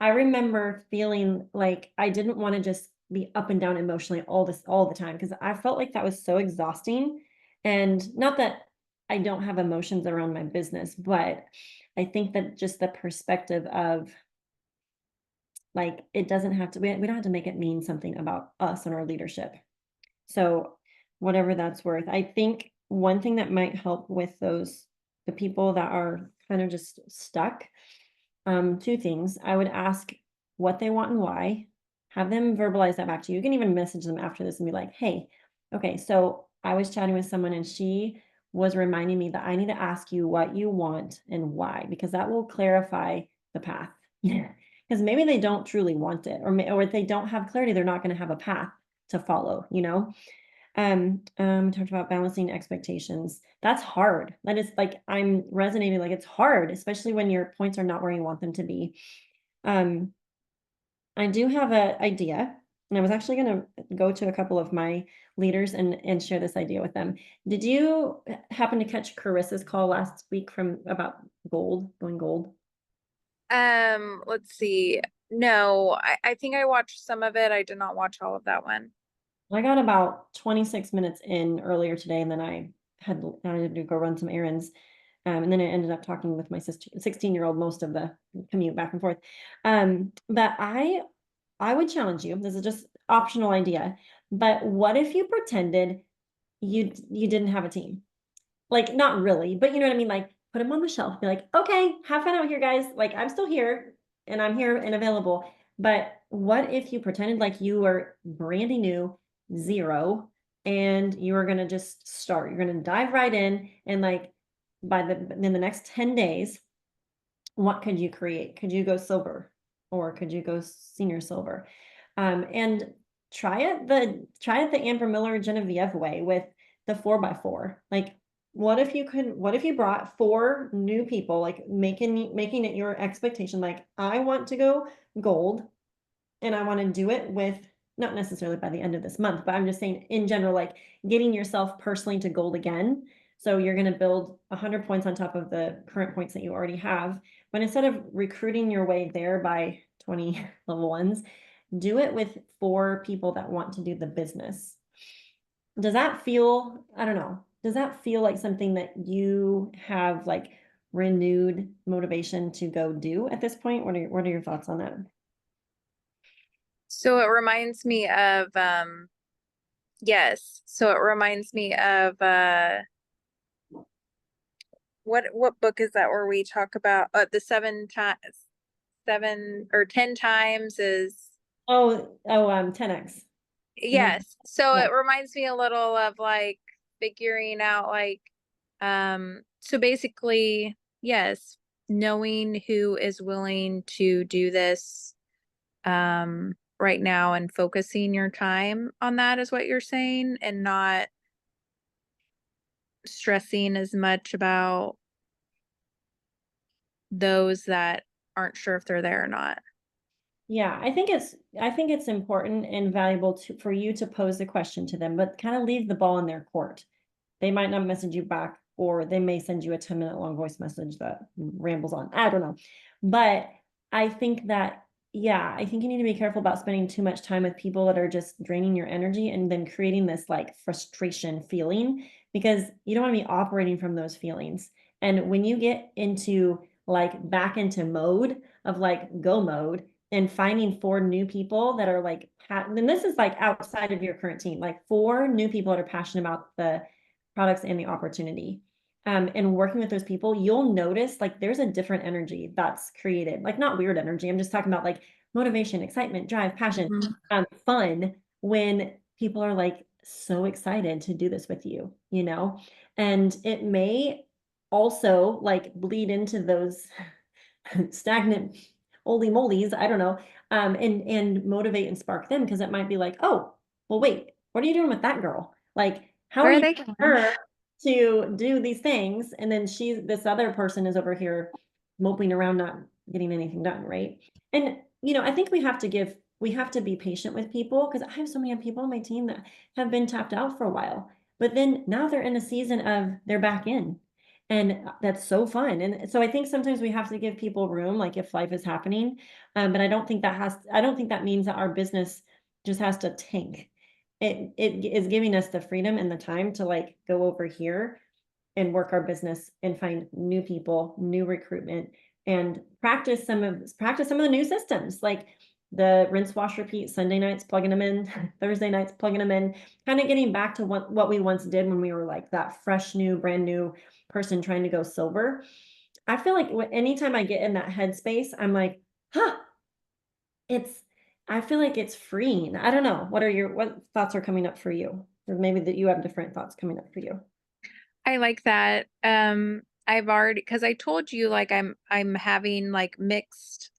I remember feeling like I didn't want to just be up and down emotionally all the time, because I felt like that was so exhausting. And not that I don't have emotions around my business, but I think that just the perspective of like it doesn't have to, we don't have to make it mean something about us and our leadership. So whatever that's worth. I think one thing that might help with the people that are kind of just stuck, 2 things. I would ask what they want and why. Have them verbalize that back to you. You can even message them after this and be like, hey, okay, so I was chatting with someone and she was reminding me that I need to ask you what you want and why, because that will clarify the path. Because maybe they don't truly want it, or if they don't have clarity, they're not going to have a path to follow. Talked about balancing expectations. That's hard. That is like, I'm resonating, like it's hard, especially when your points are not where you want them to be. Um, I do have an idea, and I was actually gonna go to a couple of my leaders and share this idea with them. Did you happen to catch Carissa's call last week from about gold, going gold? Let's see. No, I think I watched some of it. I did not watch all of that one. I got about 26 minutes in earlier today, and then I had to go run some errands. And then I ended up talking with my sister, 16-year-old, most of the commute back and forth. But I would challenge you. This is just optional idea. But what if you pretended you didn't have a team? Like, not really, but you know what I mean? Like, put them on the shelf, be like, okay, have fun out here, guys. Like, I'm still here and I'm here and available. But what if you pretended like you were brandy new, zero, and you were gonna just start? You're gonna dive right in, and like in the next 10 days, what could you create? Could you go silver or could you go senior silver? And try it the Amber Miller Genevieve way with the 4x4. Like, what if you brought four new people, like making it your expectation, like, I want to go gold and I want to do it with, not necessarily by the end of this month, but I'm just saying in general, like getting yourself personally to gold again. So you're going to build 100 points on top of the current points that you already have. But instead of recruiting your way there by 20 level ones, do it with four people that want to do the business. Does that feel, I don't know, does that feel like something that you have like renewed motivation to go do at this point? What are your thoughts on that? So it reminds me of yes. So it reminds me of what book is that where we talk about the 7 or 10 times is 10x. yes. So Yeah. it reminds me a little of like figuring out like so basically, yes, knowing who is willing to do this right now and focusing your time on that is what you're saying, and not stressing as much about those that aren't sure if they're there or not. Yeah, I think it's important and valuable for you to pose the question to them, but kind of leave the ball in their court. They might not message you back, or they may send you a 10-minute long voice message that rambles on. I don't know. But I think that, yeah, I think you need to be careful about spending too much time with people that are just draining your energy and then creating this like frustration feeling, because you don't want to be operating from those feelings. And when you get into like back into mode of like go mode and finding four new people that are like, and this is like outside of your current team, like four new people that are passionate about the products and the opportunity. And working with those people, you'll notice like there's a different energy that's created, like not weird energy. I'm just talking about like motivation, excitement, drive, passion, Mhm. fun, when people are like so excited to do this with you, you know? And it may also like bleed into those stagnant oldie molies, I don't know, and motivate and spark them, because it might be like, oh, well, wait, what are you doing with that girl? Like, how are Where are you they getting going? her to do these things? And then this other person is over here moping around, not getting anything done, right? And, I think we have to be patient with people, because I have so many people on my team that have been tapped out for a while, but then now they're in a season of they're back in. And that's so fun. And so I think sometimes we have to give people room, like if life is happening. But I don't think that means that our business just has to tank. It is giving us the freedom and the time to like go over here and work our business and find new people, new recruitment, and practice some of the new systems, like the rinse, wash, repeat, Sunday nights, plugging them in, Thursday nights, plugging them in, kind of getting back to what we once did when we were like that fresh, new, brand new person trying to go silver. I feel like anytime I get in that headspace, I'm like, huh, it's, I feel like it's freeing. I don't know. What thoughts are coming up for you? Or maybe that you have different thoughts coming up for you. I like that. I've already, because I told you like I'm having like mixed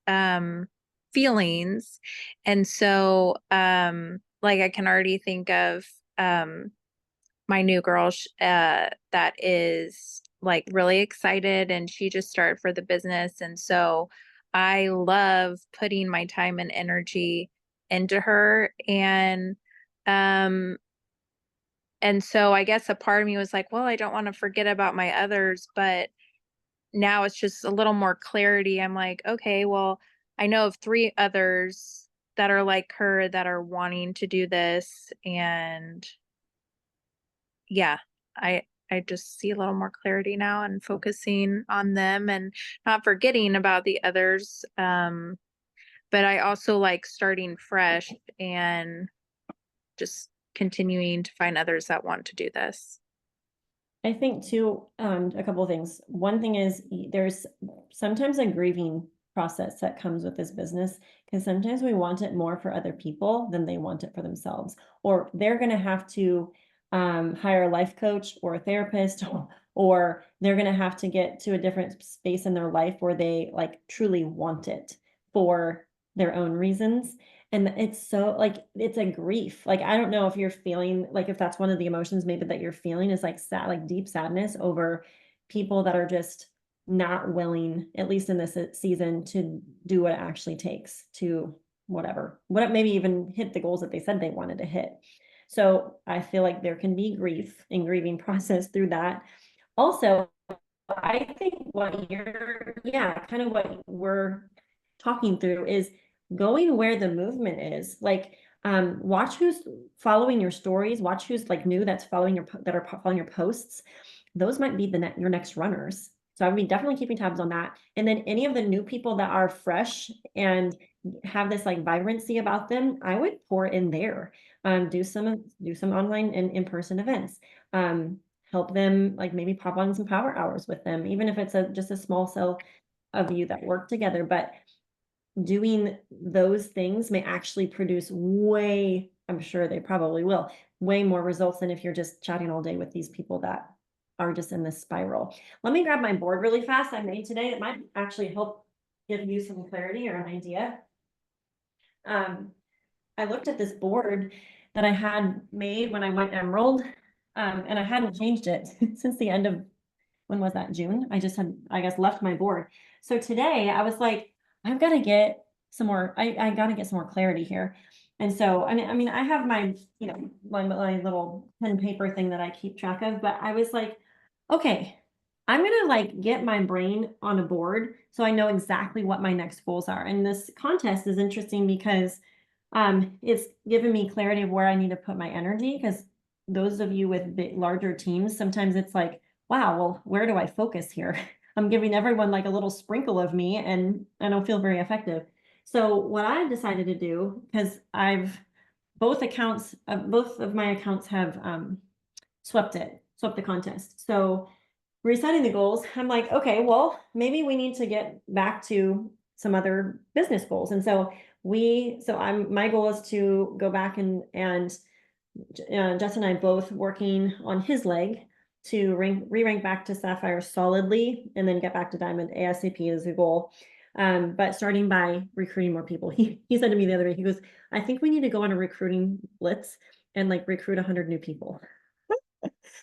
feelings. And so like I can already think of my new girl that is like really excited, and she just started for the business. And so I love putting my time and energy into her. Um, and so I guess a part of me was like, well, I don't want to forget about my others, but now it's just a little more clarity. I'm like, okay, well, I know of 3 others that are like her that are wanting to do this. And yeah, I just see a little more clarity now and focusing on them and not forgetting about the others. But I also like starting fresh and just continuing to find others that want to do this. I think too, a couple of things. One thing is there's sometimes a grieving process that comes with this business because sometimes we want it more for other people than they want it for themselves, or they're going to have to hire a life coach or a therapist, or they're going to have to get to a different space in their life where they like truly want it for their own reasons. And it's so like it's a grief. Like I don't know if you're feeling like if that's one of the emotions maybe that you're feeling is like sad, like deep sadness over people that are just not willing, at least in this season, to do what it actually takes to what maybe even hit the goals that they said they wanted to hit. So I feel like there can be grief and grieving process through that. Also, I think what you're, yeah, kind of what we're talking through is going where the movement is. Like, watch who's following your stories, watch who's like new that's following that are following your posts. Those might be your next runners. So I would be definitely keeping tabs on that. And then any of the new people that are fresh and have this like vibrancy about them, I would pour in there. Do some online and in-person events. Help them like maybe pop on some power hours with them, even if it's just a small cell of you that work together. But doing those things may actually produce way, I'm sure they probably will, way more results than if you're just chatting all day with these people that are just in this spiral. Let me grab my board really fast I made today. It might actually help give you some clarity or an idea. I looked at this board that I had made when I went Emerald, and I hadn't changed it since the end of, when was that, June? I just had, I guess, left my board. So today I was like, I've got to get some more, I got to get some more clarity here. And so, I mean, I have my, my little pen and paper thing that I keep track of, but I was like, okay, I'm gonna like get my brain on a board so I know exactly what my next goals are. And this contest is interesting because it's given me clarity of where I need to put my energy, because those of you with larger teams, sometimes it's like, wow, well, where do I focus here? I'm giving everyone like a little sprinkle of me and I don't feel very effective. So what I decided to do, because both of my accounts have swept the contest. So resetting the goals, I'm like, okay, well, maybe we need to get back to some other business goals. And so my goal is to go back and Justin and I both working on his leg to re-rank back to Sapphire solidly and then get back to Diamond ASAP is the goal. But starting by recruiting more people. He said to me the other day, he goes, I think we need to go on a recruiting blitz and like recruit 100 new people.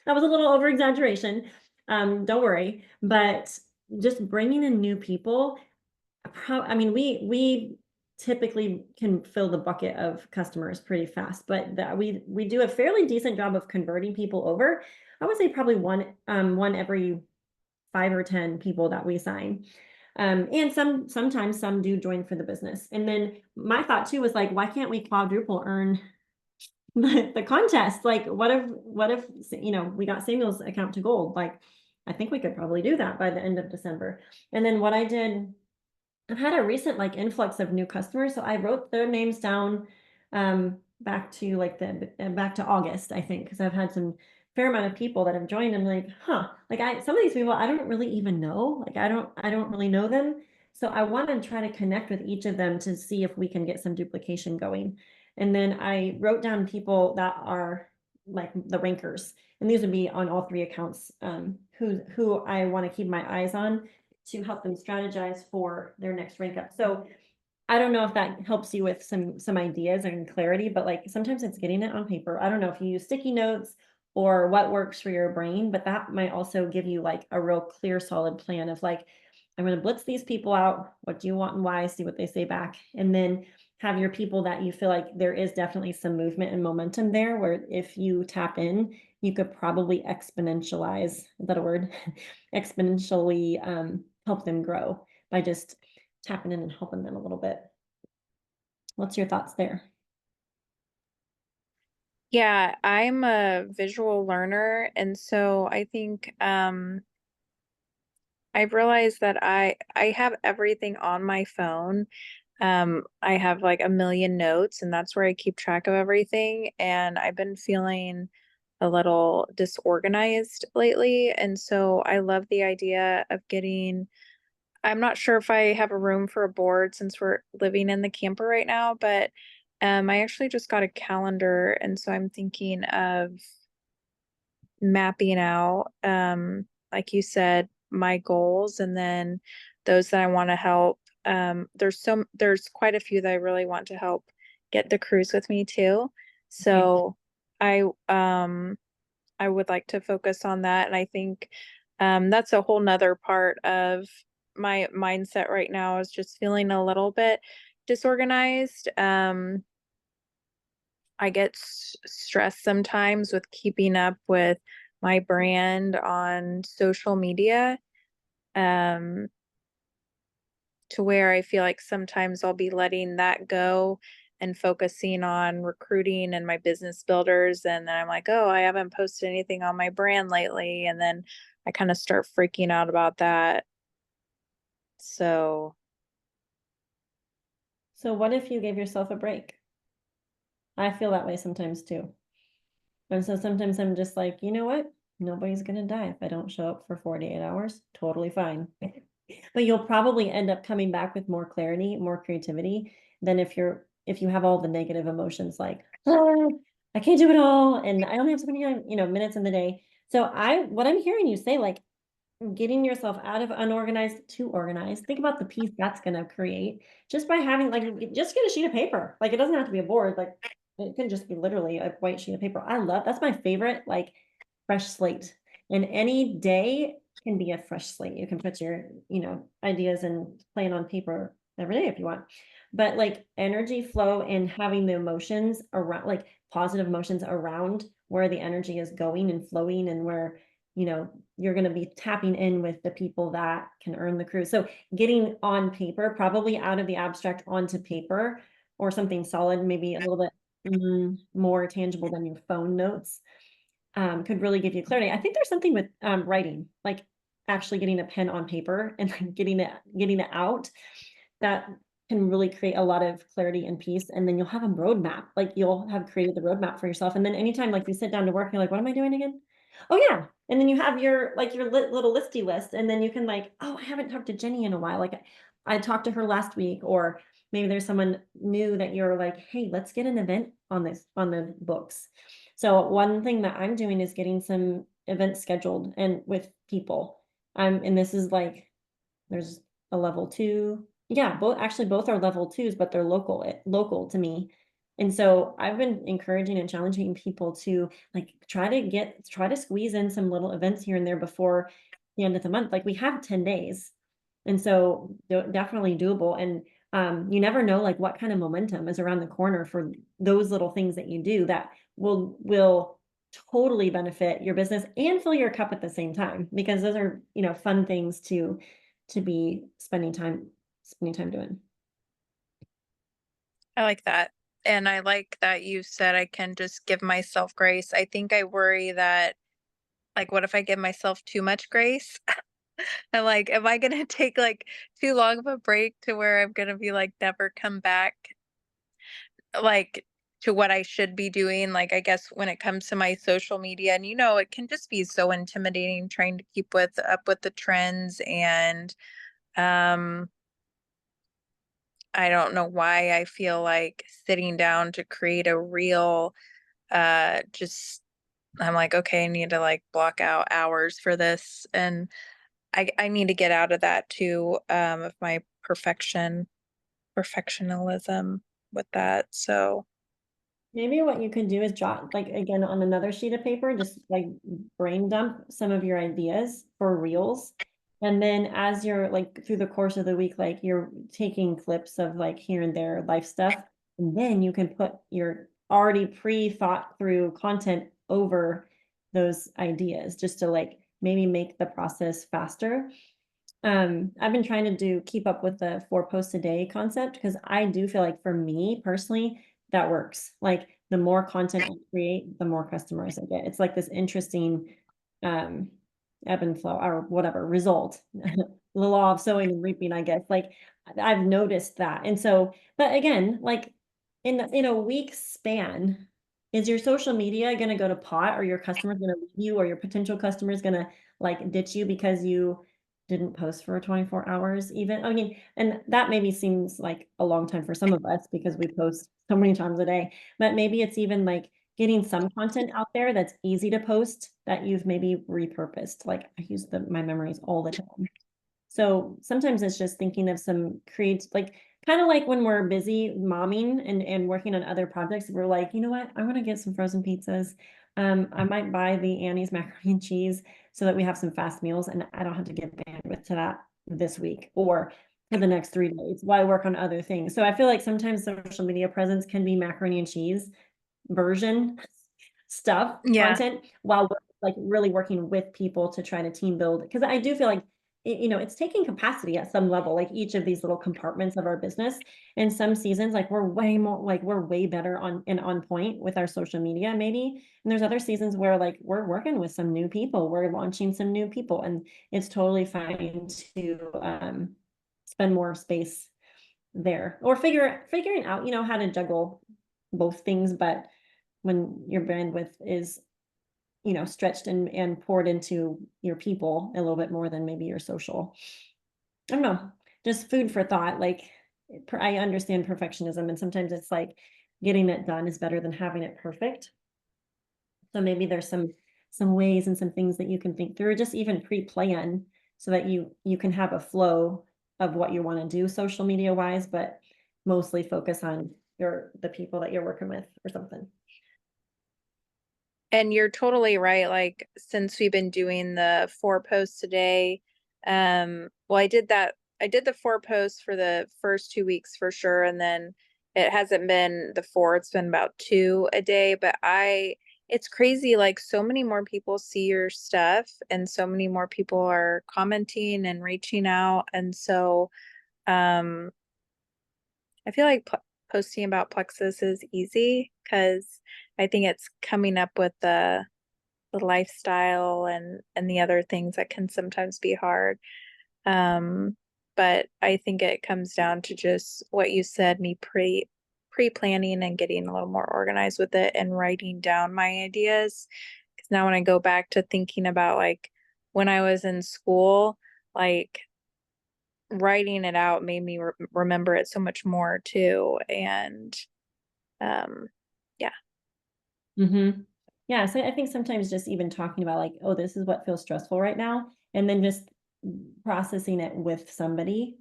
That was a little over exaggeration. Don't worry, but just bringing in new people. I mean, we typically can fill the bucket of customers pretty fast, but that we do a fairly decent job of converting people over. I would say probably one every 5 or 10 people that we sign. And sometimes some do join for the business. And then my thought too was like, why can't we quadruple earn the contest? Like, what if we got Samuel's account to gold? Like, I think we could probably do that by the end of December. And then what I did, I've had a recent like influx of new customers, so I wrote their names down back to back to August, I think, because I've had some fair amount of people that have joined. I'm like, huh, like some of these people I don't really even know, like I don't really know them. So I want to try to connect with each of them to see if we can get some duplication going. And then I wrote down people that are like the rankers, and these would be on all 3 accounts, who I want to keep my eyes on to help them strategize for their next rank up. So I don't know if that helps you with some ideas and clarity, but like sometimes it's getting it on paper. I don't know if you use sticky notes or what works for your brain, but that might also give you like a real clear, solid plan of like, I'm going to blitz these people out. What do you want and why? See what they say back. And then have your people that you feel like there is definitely some movement and momentum there, where if you tap in, you could probably exponentialize, is that a word? Exponentially help them grow by just tapping in and helping them a little bit. What's your thoughts there? Yeah, I'm a visual learner, and so I think I've realized that I have everything on my phone. I have like a million notes, and that's where I keep track of everything. And I've been feeling a little disorganized lately, and so I love the idea of getting. I'm not sure if I have a room for a board since we're living in the camper right now, but I actually just got a calendar, and so I'm thinking of mapping out, like you said, my goals and then those that I want to help. There's quite a few that I really want to help get the cruise with me too. So I I would like to focus on that. And I think that's a whole nother part of my mindset right now is just feeling a little bit disorganized. I get stressed sometimes with keeping up with my brand on social media, um, to where I feel like sometimes I'll be letting that go and focusing on recruiting and my business builders. And then I'm like, oh, I haven't posted anything on my brand lately. And then I kind of start freaking out about that. So, So what if you gave yourself a break? I feel that way sometimes too. And so sometimes I'm just like, you know what? Nobody's gonna die if I don't show up for 48 hours. Totally fine. But you'll probably end up coming back with more clarity, more creativity than if you have all the negative emotions like, "Oh, I can't do it all, and I only have so many, minutes in the day." So what I'm hearing you say, like, getting yourself out of unorganized to organized, think about the peace that's gonna create just by having like, just get a sheet of paper. Like, it doesn't have to be a board, like, it can just be literally a white sheet of paper. That's my favorite, like, fresh slate. And any day can be a fresh slate. You can put your, ideas and plan on paper every day if you want. But like energy flow and having the emotions around, like positive emotions around where the energy is going and flowing and where, you're going to be tapping in with the people that can earn the cruise. So getting on paper, probably out of the abstract onto paper or something solid, maybe a little bit more tangible than your phone notes, could really give you clarity. I think there's something with writing, like actually getting a pen on paper and then getting it out that can really create a lot of clarity and peace. And then you'll have a roadmap, like you'll have created the roadmap for yourself. And then anytime like you sit down to work, you're like, what am I doing again? Oh yeah. And then you have your like your little listy list, and then you can like, oh, I haven't talked to Jenny in a while. Like I talked to her last week, or maybe there's someone new that you're like, hey, let's get an event on the books. So one thing that I'm doing is getting some events scheduled and with people. And this is like there's a level 2. Yeah, both are level 2s, but they're local to me. And so I've been encouraging and challenging people to like try to squeeze in some little events here and there before the end of the month. Like we have 10 days. And so definitely doable. And you never know like what kind of momentum is around the corner for those little things that you do that will totally benefit your business and fill your cup at the same time, because those are, fun things to be spending time doing. I like that. And I like that you said I can just give myself grace. I think I worry that, like, what if I give myself too much grace? And like, am I gonna take like too long of a break to where I'm gonna be like never come back like to what I should be doing? Like, I guess when it comes to my social media, and it can just be so intimidating trying to keep with up with the trends. And um I don't know why I feel like sitting down to create a reel, just I'm like, okay, I need to like block out hours for this. And I need to get out of that too, of my perfectionism with that. So Maybe what you could do is jot, like, again, on another sheet of paper, just like brain dump some of your ideas for reels And then as you're like through the course of the week, like you're taking clips of like here and there life stuff, and then you can put your already pre-thought through content over those ideas just to like maybe make the process faster. I've been trying to keep up with the 4 posts a day concept because I do feel like for me personally, that works. Like the more content I create, the more customers I get. It's like this interesting um ebb and flow or whatever result. The law of sowing and reaping, I guess. Like I've noticed that. And so, but again, like in a week span, is your social media gonna go to pot, or your customers gonna leave you, or your potential customers gonna like ditch you because you didn't post for 24 hours even? I mean, and that maybe seems like a long time for some of us because we post so many times a day, but maybe it's even like getting some content out there that's easy to post that you've maybe repurposed. Like I use my memories all the time. So sometimes it's just thinking of some create like kind of like when we're busy momming and working on other projects, we're like, you know what, I want to get some frozen pizzas. I might buy the Annie's macaroni and cheese so that we have some fast meals and I don't have to give bandwidth to that this week or for the next 3 days while I work on other things. So I feel like sometimes social media presence can be macaroni and cheese version stuff, Yeah. content, while we're like really working with people to try to team build. Because I do feel like it's taking capacity at some level, like each of these little compartments of our business. And some seasons, like we're way better on point with our social media, maybe. And there's other seasons where like we're working with some new people, we're launching some new people, and it's totally fine to spend more space there or figuring out, how to juggle both things, but when your bandwidth is stretched and poured into your people a little bit more than maybe your social. I don't know, just food for thought. Like I understand perfectionism and sometimes it's like getting it done is better than having it perfect. So maybe there's some ways and some things that you can think through, or just even pre-plan so that you can have a flow of what you want to do social media wise, but mostly focus on the people that you're working with or something. And you're totally right. Like since we've been doing the 4 posts a day, well, I did the 4 posts for the first 2 weeks for sure. And then it hasn't been the 4, it's been about 2 a day. But it's crazy. Like so many more people see your stuff and so many more people are commenting and reaching out. And so, um, I feel like posting about Plexus is easy because I think it's coming up with the lifestyle and the other things that can sometimes be hard. But I think it comes down to just what you said, me pre-planning and getting a little more organized with it and writing down my ideas. Because now when I go back to thinking about like when I was in school, like writing it out made me remember it so much more too. And yeah. Yeah, so I think sometimes just even talking about like, oh, this is what feels stressful right now, and then just processing it with somebody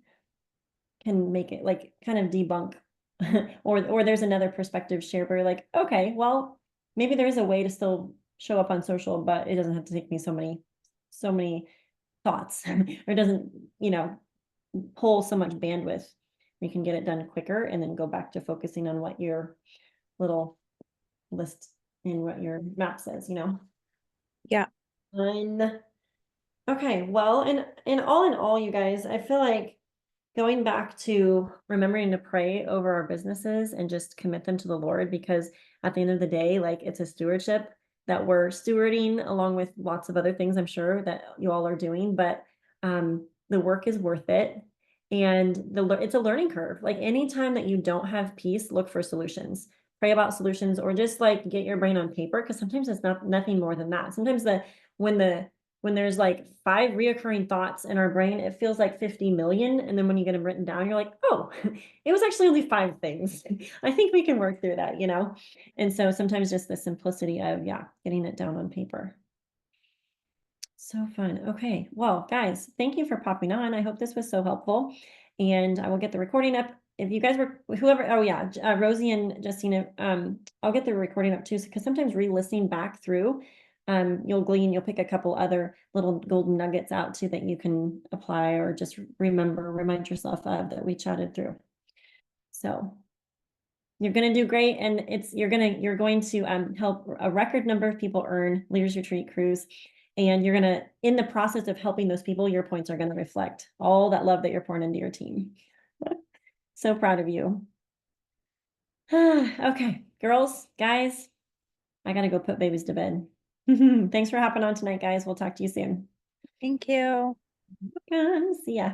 can make it like kind of debunk or there's another perspective shared where you're like, okay, well, maybe there is a way to still show up on social, but it doesn't have to take me so many thoughts or it doesn't, pull so much bandwidth. You can get it done quicker and then go back to focusing on what your little list in what your map says. Yeah. And okay, well, and in all, you guys, I feel like going back to remembering to pray over our businesses and just commit them to the Lord, because at the end of the day, like it's a stewardship that we're stewarding along with lots of other things I'm sure that you all are doing, but the work is worth it. And it's a learning curve. Like anytime that you don't have peace, look for solutions. Pray about solutions or just like get your brain on paper because sometimes it's nothing more than that. Sometimes when there's like 5 reoccurring thoughts in our brain, it feels like 50 million. And then when you get them written down, you're like, oh, it was actually only 5 things. I think we can work through that. And so sometimes just the simplicity of, getting it down on paper. So fun. Okay. Well, guys, thank you for popping on. I hope this was so helpful. And I will get the recording up. If you guys were whoever, oh yeah, Rosie and Justina, I'll get the recording up too, because sometimes re-listening back through you'll pick a couple other little golden nuggets out too that you can apply or just remind yourself of that we chatted through. So you're gonna do great, and you're going to help a record number of people earn Leaders Retreat Cruise. And you're gonna, in the process of helping those people, your points are gonna reflect all that love that you're pouring into your team. So proud of you. Okay, girls, guys, I gotta go put babies to bed. Thanks for hopping on tonight, guys. We'll talk to you soon. Thank you. See ya.